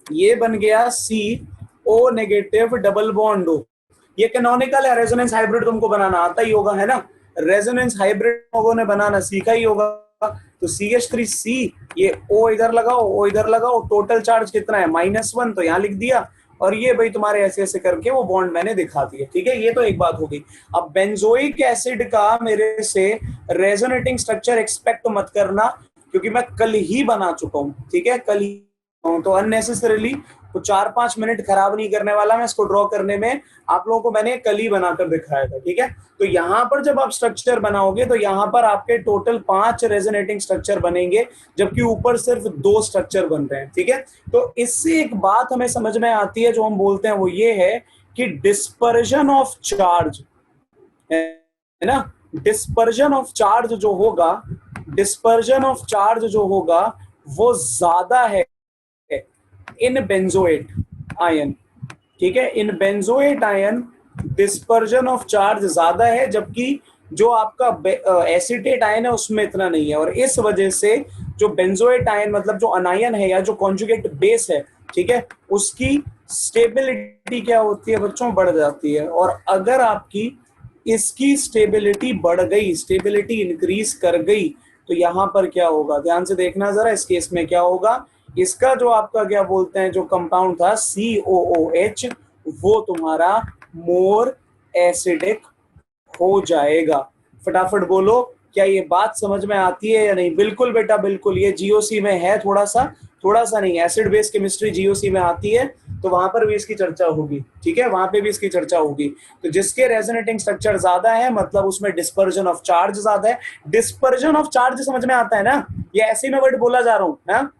ये बन गया CO negative double bond O। ये कैनोनिकल है, रेजोनेंस हाइब्रिड तुमको बनाना आता ही होगा, है ना, रेजोनेंस हाइब्रिड लोगों ने बनाना सीखा ही होगा। तो CH3C, ये O इधर लगाओ, O इधर लगाओ, टोटल चार्ज कितना है -1, तो यहाँ लिख दिया, और ये भाई तुम्हारे ऐसे ऐसे करके वो बॉन्ड मैंने दिखा दिए, ठीक है, ये तो एक बात हो गई। अब बेंजोइक एसिड का मेरे से रेजोनेटिंग स्ट्रक्चर एक्सपेक्ट मत करना, क्योंकि मैं कल ही बना चुका हूँ, ठीक है, कल ही, तो अननेसेसरीली तो 4-5 मिनट खराब नहीं करने वाला मैं इसको ड्रॉ करने में, आप लोगों को मैंने कल ही बनाकर दिखाया था, ठीक है। तो यहाँ पर जब आप स्ट्रक्चर बनाओगे तो यहाँ पर आपके टोटल 5 रेजोनेटिंग स्ट्रक्चर बनेंगे, जबकि ऊपर सिर्फ 2 स्ट्रक्चर बन रहे हैं, ठीक है। तो इससे एक बात हमें समझ में आती है, जो हम बोलते हैं वो ये है कि डिस्पर्जन ऑफ चार्ज, है ना, डिस्पर्जन ऑफ चार्ज जो होगा, डिस्पर्जन ऑफ चार्ज जो होगा वो ज्यादा है इन बेंजोएट आयन, ठीक है, in benzoate ion dispersion of charge ज्यादा है, जबकि जो आपका एसीटेट आयन है उसमें इतना नहीं है। और इस वजह से जो बेंजोएट आयन मतलब जो अनायन है या जो कॉन्जुगेट बेस है, ठीक है, उसकी स्टेबिलिटी क्या होती है बच्चों, बढ़ जाती है। और अगर आपकी इसकी स्टेबिलिटी बढ़ गई, स्टेबिलिटी इंक्रीज कर गई, तो यहां पर क्या होगा, ध्यान से देखना जरा, इस केस में क्या होगा, इसका जो आपका क्या बोलते हैं जो कंपाउंड था COOH, वो तुम्हारा मोर एसिडिक हो जाएगा। फटाफट बोलो, क्या ये बात समझ में आती है या नहीं? बिल्कुल बेटा बिल्कुल, ये GOC में है, थोड़ा सा नहीं, एसिड बेस केमिस्ट्री GOC में आती है, तो वहां पर भी इसकी चर्चा होगी, ठीक है, वहां पे भी इसकी चर्चा होगी। तो जिसके रेजोनेटिंग स्ट्रक्चर ज्यादा है मतलब उसमें डिस्पर्जन ऑफ चार्ज ज्यादा है। डिस्पर्जन ऑफ चार्ज समझ में आता है ना, ये ऐसे में वर्ड बोला जा रहा हूं ना,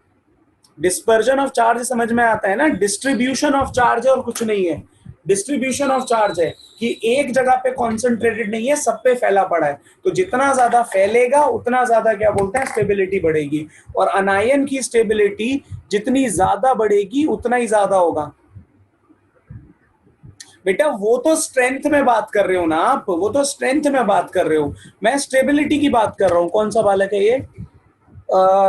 डिस्पर्जन ऑफ चार्ज समझ में आता है ना, डिस्ट्रीब्यूशन ऑफ चार्ज है और कुछ नहीं है। डिस्ट्रीब्यूशन ऑफ चार्ज है कि एक जगह पे कॉन्सेंट्रेटेड नहीं है, सब पे फैला पड़ा है, तो जितना ज्यादा फैलेगा उतना ज्यादा क्या बोलते हैं स्टेबिलिटी बढ़ेगी। और अनायन की स्टेबिलिटी जितनी ज्यादा बढ़ेगी उतना ही ज्यादा होगा। बेटा वो तो स्ट्रेंथ में बात कर रहे हो ना आप, वो तो स्ट्रेंथ में बात कर रहे हो, मैं स्टेबिलिटी की बात कर रहा हूँ। कौन सा बालक है ये?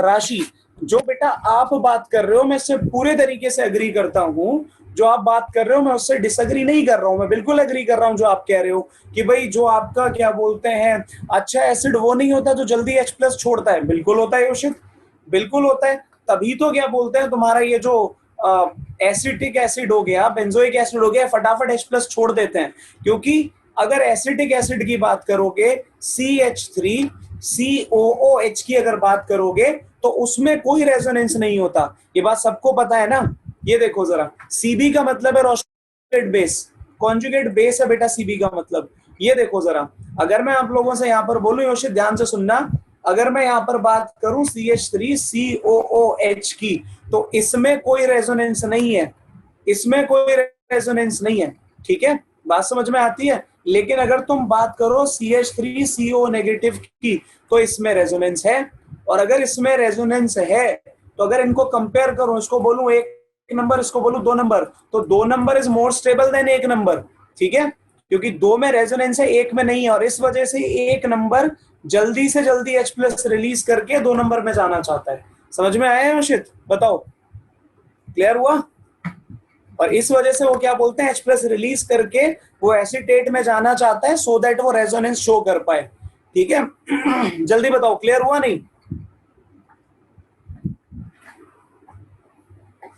राशि। जो बेटा आप बात कर रहे हो मैं इससे पूरे तरीके से एग्री करता हूं, जो आप बात कर रहे हो मैं उससे डिसएग्री नहीं कर रहा हूं, मैं बिल्कुल एग्री कर रहा हूं जो आप कह रहे हो कि भाई जो आपका क्या बोलते हैं अच्छा एसिड वो नहीं होता जो जल्दी H प्लस छोड़ता है। बिल्कुल होता है योशित, बिल्कुल होता है, तभी तो क्या बोलते हैं तुम्हारा ये जो एसिटिक एसिड हो गया, बेंजोइक एसिड हो गया, फटाफट H प्लस छोड़ देते हैं। क्योंकि अगर एसिटिक एसिड की बात करोगे CH3COOH की अगर बात करोगे तो उसमें कोई रेजोनेंस नहीं होता, ये बात सबको पता है ना। ये देखो जरा, CB का मतलब है कॉन्जुगेट बेस, कॉन्जुगेट बेस है बेटा CB का मतलब। ये देखो जरा, अगर मैं आप लोगों से यहाँ पर बोलूं, योशित ध्यान से सुनना, अगर मैं यहाँ पर बात करूं CH3COOH की, तो इसमें कोई रेजोनेंस नहीं है, इसमें कोई रेजोनेंस नहीं है, ठीक है, बात समझ में आती है। लेकिन अगर तुम बात करो CH3CO नेगेटिव की, तो इसमें रेजोनेंस है। और अगर इसमें रेजोनेंस है तो अगर इनको कंपेयर करूं, इसको बोलूं 1 नंबर, इसको बोलूं 2 नंबर, तो 2 number is more stable then 1 number, ठीक है, क्योंकि 2 में रेजोनेंस है, 1 में नहीं है। और इस वजह से 1 नंबर जल्दी से जल्दी H प्लस रिलीज करके 2 नंबर में जाना चाहता है। समझ में आया योशित? बताओ, क्लियर हुआ? और इस वजह से वो क्या बोलते हैं H प्लस रिलीज करके वो एसीटेट में जाना चाहता है, सो दैट वो रेजोनेंस शो कर पाए, ठीक है। जल्दी बताओ, क्लियर हुआ नहीं?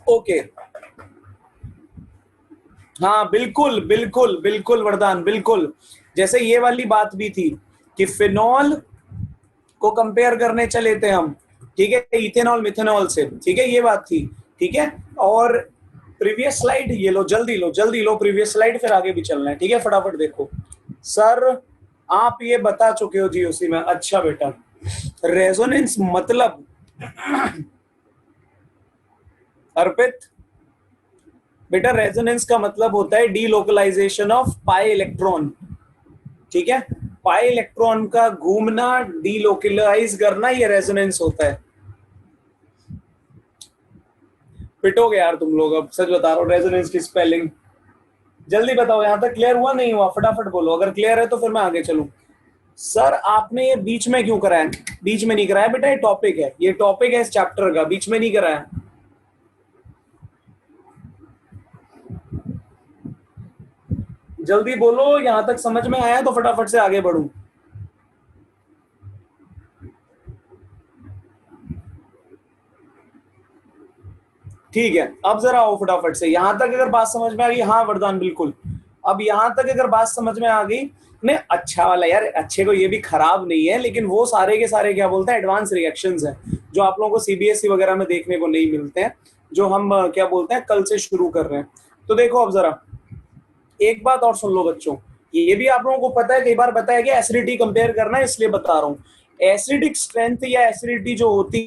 ओके, हाँ बिल्कुल बिल्कुल बिल्कुल वरदान, बिल्कुल। जैसे ये वाली बात भी थी कि फिनॉल को कंपेयर करने चले थे हम, ठीक है, इथेनॉल मिथेनॉल से, ठीक है, ये बात थी, ठीक है। और प्रीवियस स्लाइड ये लो, जल्दी लो जल्दी लो प्रीवियस स्लाइड, फिर आगे भी चलना है, ठीक है, फटाफट देखो। सर आप ये बता चुके हो जीओसी में, अच्छा बेटा। रेजोनेंस मतलब अर्पित बेटा, रेजोनेंस का मतलब होता है डीलोकलाइजेशन ऑफ पाई इलेक्ट्रॉन, ठीक है। पाई इलेक्ट्रॉन का घूमना, डीलोकलाइज करना, ये रेजोनेंस होता है। पिटोगे यार तुम लोग, अब सच बता रहा हूँ, रेजोनेंस की स्पेलिंग जल्दी बताओ, यहां तक क्लियर हुआ नहीं हुआ, फटाफट बोलो, अगर क्लियर है तो फिर मैं आगे चलूं। सर आपने ये बीच में क्यों कराया? बीच में नहीं कराया बेटा, ये टॉपिक है, ये टॉपिक है इस चैप्टर का, बीच में नहीं कराया। जल्दी बोलो, यहां तक समझ में आया तो फटाफट से आगे बढ़ूं। ठीक है, अब जरा आओ फटाफट से, यहां तक अगर बात समझ में आ गई, हाँ वरदान बिल्कुल। अब यहां तक अगर बात समझ में आ गई, नहीं अच्छा वाला यार, अच्छे को ये भी खराब नहीं है, लेकिन वो सारे के सारे क्या बोलते हैं, एडवांस रिएक्शंस हैं, जो आप लोगों को सीबीएसई वगैरह में देखने को नहीं मिलते हैं, जो हम क्या बोलते हैं कल से शुरू कर रहे हैं। तो देखो अब जरा एक बात और सुन लो बच्चों, ये भी आप लोगों को पता है, कई बार बताया गया एसिडिटी कंपेयर करना है, इसलिए बता रहा हूँ। एसिडिक स्ट्रेंथ या एसिडिटी जो होती,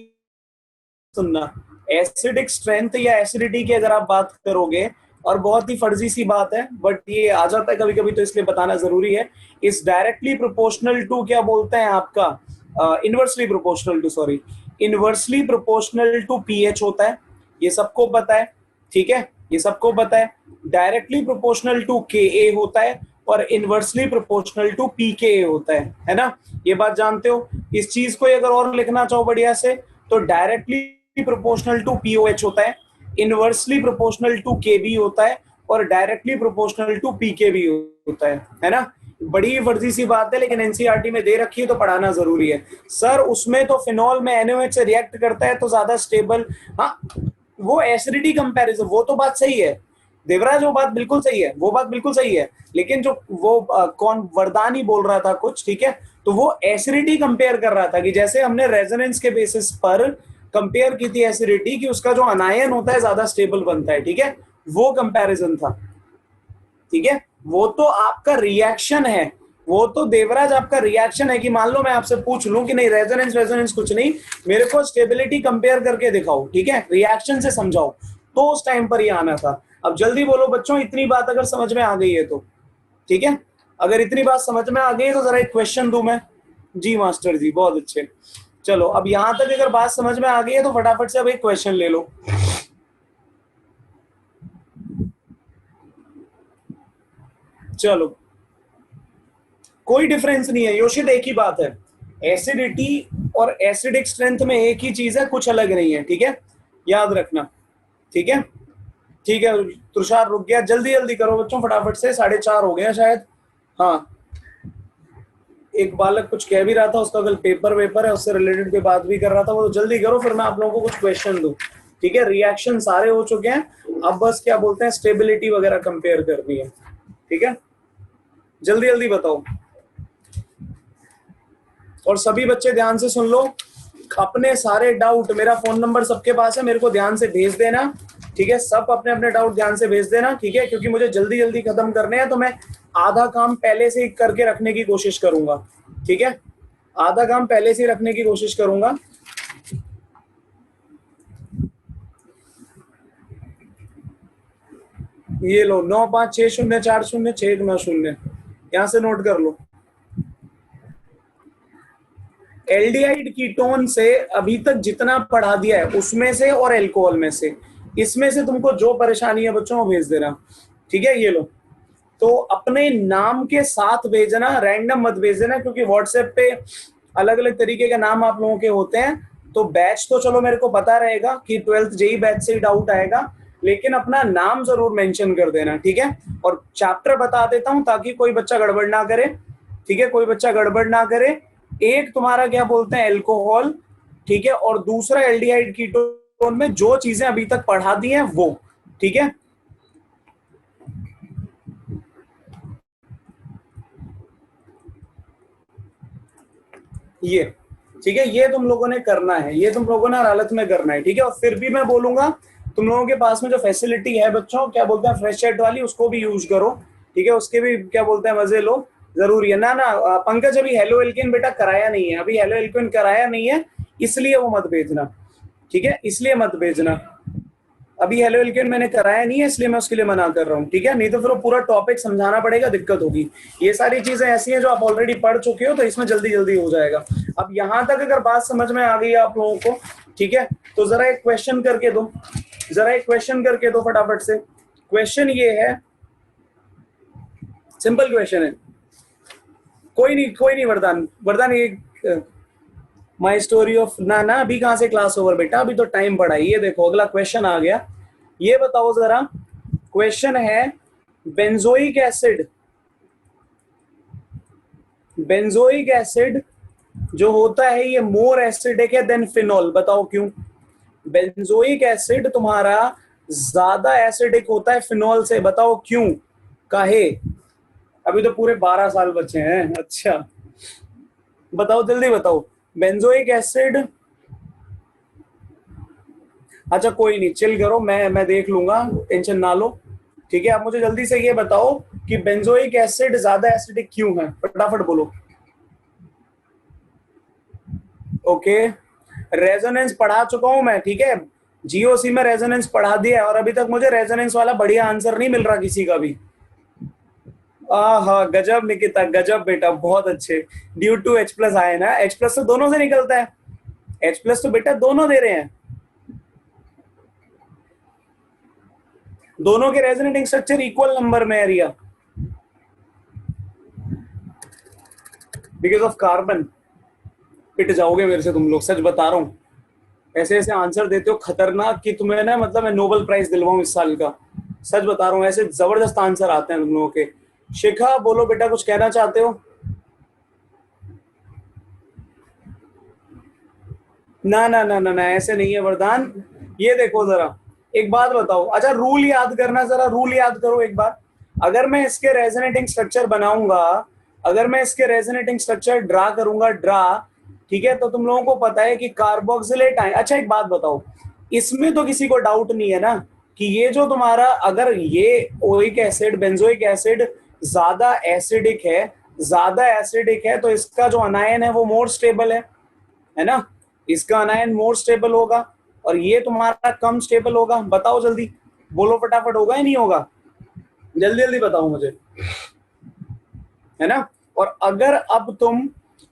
सुनना, एसिडिक स्ट्रेंथ या एसिडिटी की अगर आप बात करोगे, और बहुत ही फर्जी सी बात है बट ये आ जाता है कभी कभी, तो इसलिए बताना जरूरी है, इज डायरेक्टली प्रोपोर्शनल टू क्या बोलते हैं आपका, inversely proportional to, sorry, inversely proportional to pH होता है, ये सबको पता है, ठीक है, ये सबको पता है। डायरेक्टली प्रोपोर्शनल टू के ए होता है, और इनवर्सली प्रोपोर्शनल टू पी के ए होता है ना, ये बात जानते हो। इस चीज को अगर और लिखना चाहो बढ़िया से, तो डायरेक्टली प्रोपोर्शनल टू पीओएच होता है, इनवर्सली प्रोपोर्शनल टू केबी होता है, और डायरेक्टली प्रोपोर्शनल टू पीकेबी होता है ना। बड़ी फर्जी सी बात है, लेकिन एनसीईआरटी में दे रखी है तो पढ़ाना जरूरी है। सर उसमें तो फिनॉल में एनओएच से रिएक्ट करता है तो ज्यादा स्टेबल, हाँ वो एसिडिटी कंपैरिजन, वो तो बात सही है देवराज, वो बात बिल्कुल सही है, वो बात बिल्कुल सही है, लेकिन जो वो कौन वरदान ही बोल रहा था कुछ, ठीक है, तो वो एसिडिटी कंपेयर कर रहा था कि जैसे हमने रेजोनेंस के बेसिस पर कंपेयर की थी एसिडिटी, कि उसका जो अनायन होता है ज्यादा स्टेबल बनता है, ठीक है, वो कंपैरिजन था, ठीक है। वो तो आपका रिएक्शन है, वो तो देवराज आपका रिएक्शन है, कि मान लो मैं आपसे पूछ लूं कि नहीं रेजोनेंस रेजोनेंस कुछ नहीं, मेरे को स्टेबिलिटी कंपेयर करके दिखाओ, ठीक है, रिएक्शन से समझाओ, तो उस टाइम पर ये आना था। अब जल्दी बोलो बच्चों, इतनी बात अगर समझ में आ गई है तो, ठीक है, अगर इतनी बात समझ में आ गई है तो जरा एक क्वेश्चन दूं मैं। जी मास्टर जी, बहुत अच्छे। चलो अब यहां तक अगर बात समझ में आ गई है तो फटाफट से अब एक क्वेश्चन ले लो। चलो कोई डिफरेंस नहीं है योशित, एक ही बात है, एसिडिटी और एसिडिक स्ट्रेंथ में एक ही चीज है, कुछ अलग नहीं है, ठीक है, याद रखना, ठीक है। ठीक है तुषार रुक गया, जल्दी जल्दी करो बच्चों फटाफट से, 4:30 हो गया शायद। हाँ एक बालक कुछ कह भी रहा था, उसका कल पेपर वेपर है, उससे रिलेटेड कोई बात भी कर रहा था, वो जल्दी करो फिर मैं आप लोगों को कुछ क्वेश्चन दूं, ठीक है। रिएक्शन सारे हो चुके हैं, अब बस क्या बोलते हैं स्टेबिलिटी वगैरह कंपेयर करनी है, ठीक है, जल्दी जल्दी बताओ। और सभी बच्चे ध्यान से सुन लो, अपने सारे डाउट, मेरा फोन नंबर सबके पास है, मेरे को ध्यान से भेज देना, ठीक है, सब अपने अपने डाउट ध्यान से भेज देना, ठीक है, क्योंकि मुझे जल्दी जल्दी खत्म करने हैं, तो मैं आधा काम पहले से ही करके रखने की कोशिश करूंगा, ठीक है, आधा काम पहले से ही रखने की कोशिश करूंगा। ये लो 9560406190, यहां से नोट कर लो। एल्डिहाइड कीटोन से अभी तक जितना पढ़ा दिया है उसमें से, और एल्कोहल में से, इसमें से तुमको जो परेशानी है बच्चों वो भेज देना, ठीक है। ये लो, तो अपने नाम के साथ भेजना, रैंडम मत भेज देना, क्योंकि व्हाट्सएप पे अलग अलग तरीके के नाम आप लोगों के होते हैं, तो बैच तो चलो मेरे को पता रहेगा कि 12th जेई बैच से ही डाउट आएगा, लेकिन अपना नाम जरूर मेंशन कर देना, ठीक है। और चैप्टर बता देता हूं ताकि कोई बच्चा गड़बड़ ना करे, ठीक है, कोई बच्चा गड़बड़ ना करे। एक तुम्हारा क्या बोलते हैं एल्कोहल, ठीक है, और दूसरा एल्डिहाइड कीटोन टोन में जो चीजें अभी तक पढ़ा दी हैं वो, ठीक है। ये ठीक है, ये तुम लोगों ने करना है, ये तुम लोगों ने हर हालत में करना है, ठीक है। और फिर भी मैं बोलूंगा तुम लोगों के पास में जो फैसिलिटी है बच्चों, क्या बोलते हैं, फ्रेश चैट वाली, उसको भी यूज करो, ठीक है। उसके भी क्या बोलते हैं मजे लो, जरूरी है ना। ना पंकज, अभी हेलो एल्किन बेटा कराया नहीं है, अभी हेलो एल्किन कराया नहीं है, इसलिए वो मत भेजना, ठीक है, इसलिए मत भेजना। अभी हेलो एल्केन मैंने कराया नहीं है, इसलिए मैं उसके लिए मना कर रहा हूँ, ठीक है। नहीं तो फिर वो पूरा टॉपिक समझाना पड़ेगा, दिक्कत होगी। ये सारी चीजें ऐसी हैं जो आप ऑलरेडी पढ़ चुके हो, तो इसमें जल्दी जल्दी हो जाएगा। अब यहां तक अगर बात समझ में आ गई आप लोगों को, ठीक है, तो जरा एक क्वेश्चन करके दो, जरा एक क्वेश्चन करके दो फटाफट से। क्वेश्चन ये है, सिंपल क्वेश्चन है, कोई नहीं वरदान, वरदान एक माई स्टोरी ऑफ, ना ना अभी कहां से क्लास ओवर बेटा, अभी तो टाइम पड़ा है। ये देखो अगला क्वेश्चन आ गया, ये बताओ जरा, क्वेश्चन है, बेंजोइक एसिड, बेंजोइक एसिड जो होता है ये मोर एसिडिक है देन फिनॉल, बताओ क्यों। बेंजोइक एसिड तुम्हारा ज्यादा एसिडिक होता है फिनॉल से, बताओ क्यों, काहे। अभी तो पूरे 12 साल बचे हैं, अच्छा बताओ जल्दी बताओ। बेंजोइक एसिड, अच्छा कोई नहीं, चिल करो, मैं देख लूंगा, टेंशन ना लो, ठीक है। आप मुझे जल्दी से ये बताओ कि बेंजोइक एसिड ज्यादा एसिडिक क्यों है, फटाफट बोलो। ओके, रेजोनेंस पढ़ा चुका हूं मैं, ठीक है, जीओसी में रेजोनेंस पढ़ा दिया है, और अभी तक मुझे रेजोनेंस वाला बढ़िया आंसर नहीं मिल रहा किसी का भी। हाँ गजब निकिता, गजब बेटा, बहुत अच्छे। ड्यू टू H प्लस आए ना, H प्लस तो दोनों से निकलता है, H प्लस तो बेटा दोनों दे रहे हैं, दोनों के रेजोनेटिंग स्ट्रक्चर इक्वल नंबर में है रिया, बिकॉज ऑफ कार्बन। पिट जाओगे मेरे से तुम लोग, सच बता रहा हूँ, ऐसे ऐसे आंसर देते हो खतरनाक कि तुम्हें ना, मतलब मैं नोबेल प्राइज दिलवाऊं इस साल का, सच बता रहा हूँ, ऐसे जबरदस्त आंसर आते हैं तुम लोगों के। शिखा बोलो बेटा, कुछ कहना चाहते हो। ना ना ना ना ना, ऐसे नहीं है वरदान, ये देखो जरा, एक बात बताओ, अच्छा रूल याद करना, जरा रूल याद करो एक बार। अगर मैं इसके रेजोनेटिंग स्ट्रक्चर बनाऊंगा, अगर मैं इसके रेजोनेटिंग स्ट्रक्चर ड्रा करूंगा, ड्रा, ठीक है, तो तुम लोगों को पता है कि कार्बोक्सिलेट आए। अच्छा एक बात बताओ, इसमें तो किसी को डाउट नहीं है ना कि ये जो तुम्हारा, अगर ये ओइक एसिड, बेंजोइक एसिड ज्यादा एसिडिक है, ज्यादा एसिडिक है, तो इसका जो अनायन है वो मोर स्टेबल है ना, इसका अनायन मोर स्टेबल होगा, और ये तुम्हारा कम स्टेबल होगा। बताओ जल्दी, बोलो फटाफट, होगा या नहीं होगा, जल्दी जल्दी बताओ मुझे, है ना। और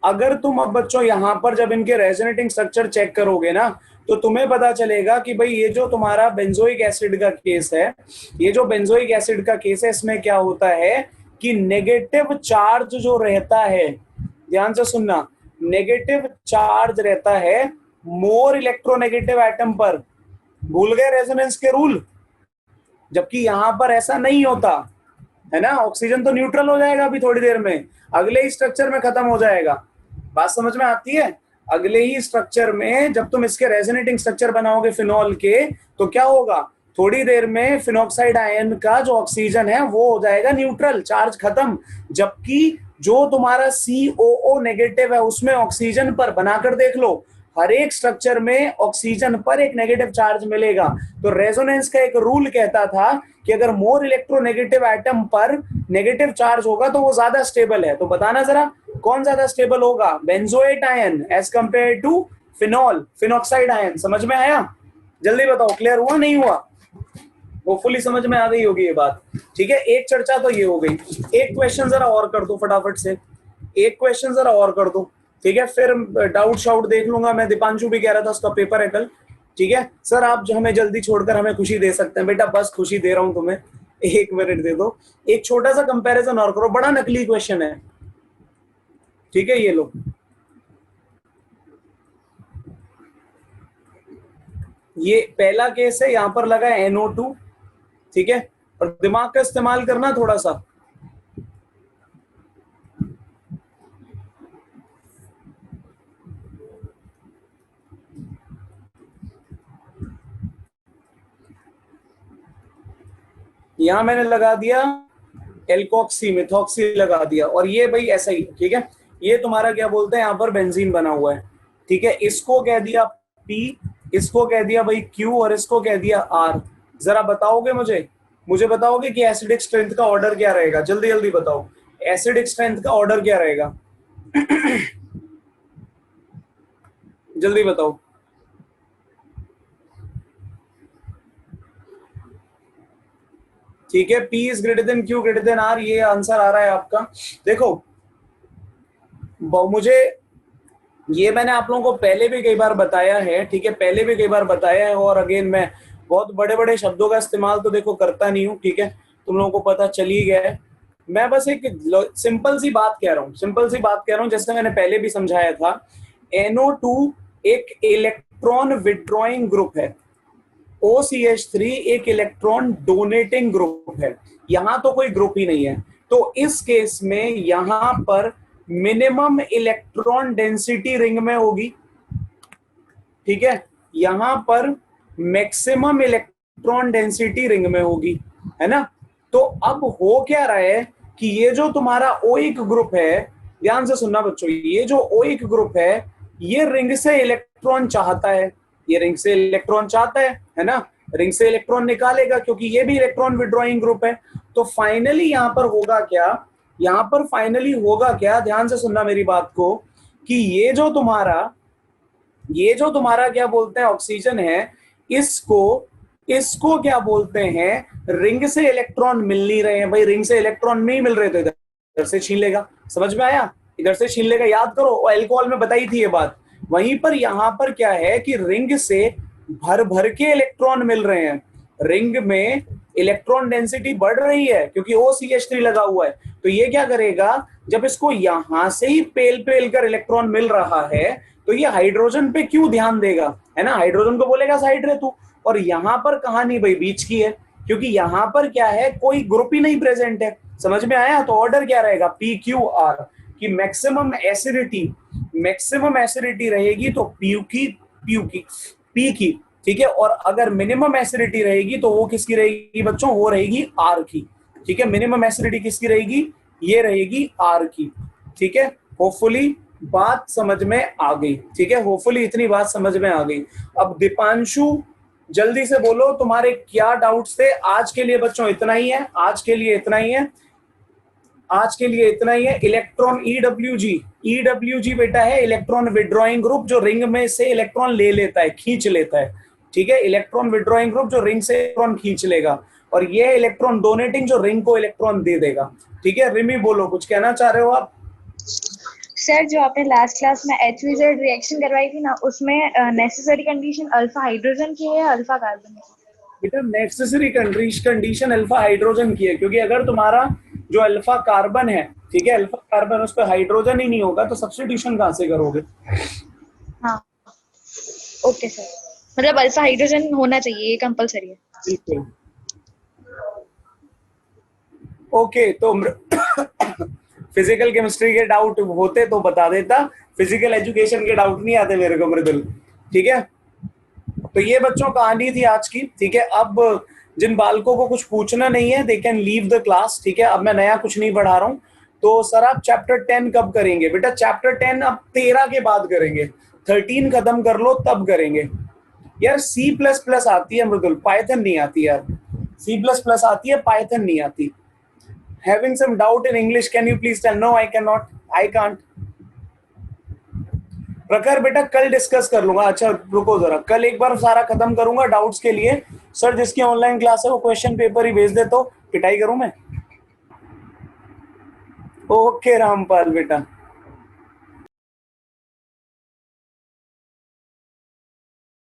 अगर तुम अब बच्चों यहां पर जब इनके रेजोनेटिंग स्ट्रक्चर चेक करोगे ना, तो तुम्हें पता चलेगा कि भाई ये जो तुम्हारा बेंजोइक एसिड का केस है, ये जो बेंजोइक एसिड का केस है, इसमें क्या होता है कि नेगेटिव चार्ज जो रहता है, ध्यान से सुनना, नेगेटिव चार्ज रहता है मोर इलेक्ट्रोनेगेटिव एटम पर। भूल गए रेजोनेंस के रूल, जबकि यहां पर ऐसा नहीं होता, है ना। ऑक्सीजन तो न्यूट्रल हो जाएगा अभी थोड़ी देर में, अगले ही स्ट्रक्चर में खत्म हो जाएगा, बात समझ में आती है। अगले ही स्ट्रक्चर में जब तुम इसके रेजोनेटिंग स्ट्रक्चर बनाओगे फिनॉल के, तो क्या होगा, थोड़ी देर में फिनॉक्साइड आयन का जो ऑक्सीजन है वो हो जाएगा न्यूट्रल, चार्ज खत्म। जबकि जो तुम्हारा COO नेगेटिव है उसमें ऑक्सीजन पर बनाकर देख लो, हर एक स्ट्रक्चर में ऑक्सीजन पर एक नेगेटिव चार्ज मिलेगा। तो रेजोनेंस का एक रूल कहता था कि अगर मोर इलेक्ट्रोनेगेटिव एटम पर नेगेटिव चार्ज होगा तो वो ज्यादा स्टेबल है। तो बताना जरा, कौन ज्यादा स्टेबल होगा, benzoate ion as compare to phenol, phenoxide ion. समझ में आया, जल्दी बताओ, क्लियर हुआ नहीं हुआ, होपफुली समझ में आ गई होगी ये बात, ठीक है। एक चर्चा तो ये हो गई, एक क्वेश्चन जरा और कर दो फटाफट से, एक क्वेश्चन जरा और कर दो, ठीक है, फिर डाउट शाउट देख लूंगा मैं। दीपांशु भी कह रहा था उसका पेपर है कल, ठीक है। सर आप जो हमें जल्दी छोड़कर हमें खुशी दे सकते हैं, बेटा बस खुशी दे रहा हूं तुम्हें, एक मिनट दे दो, एक छोटा सा कंपैरिजन और करो, बड़ा नकली क्वेश्चन है, ठीक है। ये लो, ये पहला केस है, यहां पर लगा है NO2, ठीक है, और दिमाग का इस्तेमाल करना थोड़ा सा। यहां मैंने लगा दिया एल्कोक्सी मिथॉक्सी लगा दिया, और ये भाई ऐसा ही, ठीक है। ये तुम्हारा क्या बोलते हैं, यहाँ पर बेंजीन बना हुआ है, ठीक है। इसको कह दिया पी, इसको कह दिया भाई क्यू, और इसको कह दिया आर। जरा बताओगे मुझे बताओगे कि एसिडिक स्ट्रेंथ का ऑर्डर क्या रहेगा? जल्दी जल्दी बताओ, एसिडिक स्ट्रेंथ का ऑर्डर क्या रहेगा? जल्दी बताओ। ठीक है, P is greater than Q greater than R, ये आंसर आ रहा है आपका। देखो मुझे ये मैंने आप लोगों को पहले भी कई बार बताया है, ठीक है, पहले भी कई बार बताया है, और अगेन मैं बहुत बड़े बड़े शब्दों का इस्तेमाल तो देखो करता नहीं हूँ, ठीक है, तुम लोगों को पता चल ही गया है। मैं बस एक सिंपल सी बात कह रहा हूँ, सिंपल सी बात कह रहा हूँ, जैसे मैंने पहले भी समझाया था। NO2 एक इलेक्ट्रॉन विड्रॉइंग ग्रुप है, OCH3 एक इलेक्ट्रॉन डोनेटिंग ग्रुप है, यहां तो कोई ग्रुप ही नहीं है। तो इस केस में यहां पर मिनिमम इलेक्ट्रॉन डेंसिटी रिंग में होगी, ठीक है, यहां पर मैक्सिमम इलेक्ट्रॉन डेंसिटी रिंग में होगी, है ना। तो अब हो क्या रहा है कि ये जो तुम्हारा ओइक ग्रुप है, ध्यान से सुनना बच्चों, ये जो ओइक ग्रुप है ये रिंग से इलेक्ट्रॉन चाहता है, ये रिंग से इलेक्ट्रॉन चाहता है ना, रिंग से इलेक्ट्रॉन निकालेगा क्योंकि ये भी इलेक्ट्रॉन विड्रॉइंग ग्रुप है। तो फाइनली यहां पर होगा क्या, यहां पर फाइनली होगा क्या, ध्यान से सुनना मेरी बात को, कि ये जो तुम्हारा क्या बोलते हैं ऑक्सीजन है, इसको इसको क्या बोलते हैं, रिंग से इलेक्ट्रॉन मिल नहीं रहे हैं भाई, रिंग से इलेक्ट्रॉन नहीं मिल रहे, तो इधर से छीन लेगा। समझ में आया? इधर से छीन लेगा, याद करो अल्कोहल में बताई थी ये बात। वहीं पर यहां पर क्या है कि रिंग से भर भर के इलेक्ट्रॉन मिल रहे हैं, रिंग में इलेक्ट्रॉन डेंसिटी बढ़ रही है क्योंकि OCH3 लगा हुआ है। तो ये क्या करेगा, जब इसको यहां से ही पेल पेल कर इलेक्ट्रॉन मिल रहा है, तो ये हाइड्रोजन पे क्यों ध्यान देगा, है ना, हाइड्रोजन को बोलेगा साइड रे तू। और यहां पर कहानी भाई बीच की है, क्योंकि यहां पर क्या है, कोई ग्रुप ही नहीं प्रेजेंट है। समझ में आया? तो ऑर्डर क्या रहेगा, PQR, कि मैक्सिमम एसिडिटी रहेगी तो पी की, ठीक है। और अगर मिनिमम एसिडिटी रहेगी तो वो किसकी रहेगी बच्चों, वो रहेगी R की, ठीक है। मिनिमम एसिडिटी किसकी रहेगी, ये रहेगी R की, ठीक है। होपफुली बात समझ में आ गई, ठीक है, होपफुली इतनी बात समझ में आ गई। अब दीपांशु जल्दी से बोलो तुम्हारे क्या डाउट्स थे। आज के लिए बच्चों इतना ही है, आज के लिए इतना ही है, आज के लिए इतना ही है। इलेक्ट्रॉन ईडब्ल्यूजी बेटा है इलेक्ट्रॉन विड्रॉइंग ग्रुप, जो रिंग में से इलेक्ट्रॉन ले लेता है, खींच लेता है, ठीक है। इलेक्ट्रॉन विड्रॉइंग ग्रुप जो रिंग से इलेक्ट्रॉन खींच लेगा, और ये इलेक्ट्रॉन डोनेटिंग जो रिंग को इलेक्ट्रॉन दे देगा, ठीक है। रिमी बोलो, कुछ कहना चाह रहे हो आप? सर जो आपने लास्ट क्लास में HVZ रिएक्शन करवाई थी ना, उसमें नेसेसरी कंडीशन अल्फा हाइड्रोजन की है या अल्फा कार्बन की? बेटा नेसेसरी कंडीशन अल्फा हाइड्रोजन की है, क्योंकि अगर तुम्हारा जो अल्फा कार्बन है, ठीक है, अल्फा कार्बन, उस पर हाइड्रोजन ही नहीं होगा तो सब्स्टिट्यूशन कहां से करोगे? हाँ ओके सर, मतलब अल्फा हाइड्रोजन होना चाहिए, ये कंपलसरी है। बिल्कुल ओके। तो फिजिकल केमिस्ट्री के डाउट होते तो बता देता, फिजिकल एजुकेशन के डाउट नहीं आते मेरे को मृदुल, ठीक है। तो ये बच्चों कहानी थी आज की, ठीक है। अब जिन बालकों को कुछ पूछना नहीं है they can leave the class, ठीक है। अब मैं नया कुछ नहीं पढ़ा रहा हूँ। तो सर आप चैप्टर 10 कब करेंगे? बेटा चैप्टर 10 अब 13 के बाद करेंगे, 13 खत्म कर लो तब करेंगे। यार C++ आती है मृदुल, पाइथन नहीं आती यार। C++ आती है, पाइथन नहीं आती। Having some doubt in English, can you please tell? No, I cannot, I can't. प्रखर बेटा कल डिस्कस कर लूंगा। अच्छा रुको जरा, कल एक बार सारा खत्म करूंगा डाउट्स के लिए। सर जिसकी ऑनलाइन क्लास है वो क्वेश्चन पेपर ही भेज दे तो पिटाई करूं मैं। ओके रामपाल बेटा।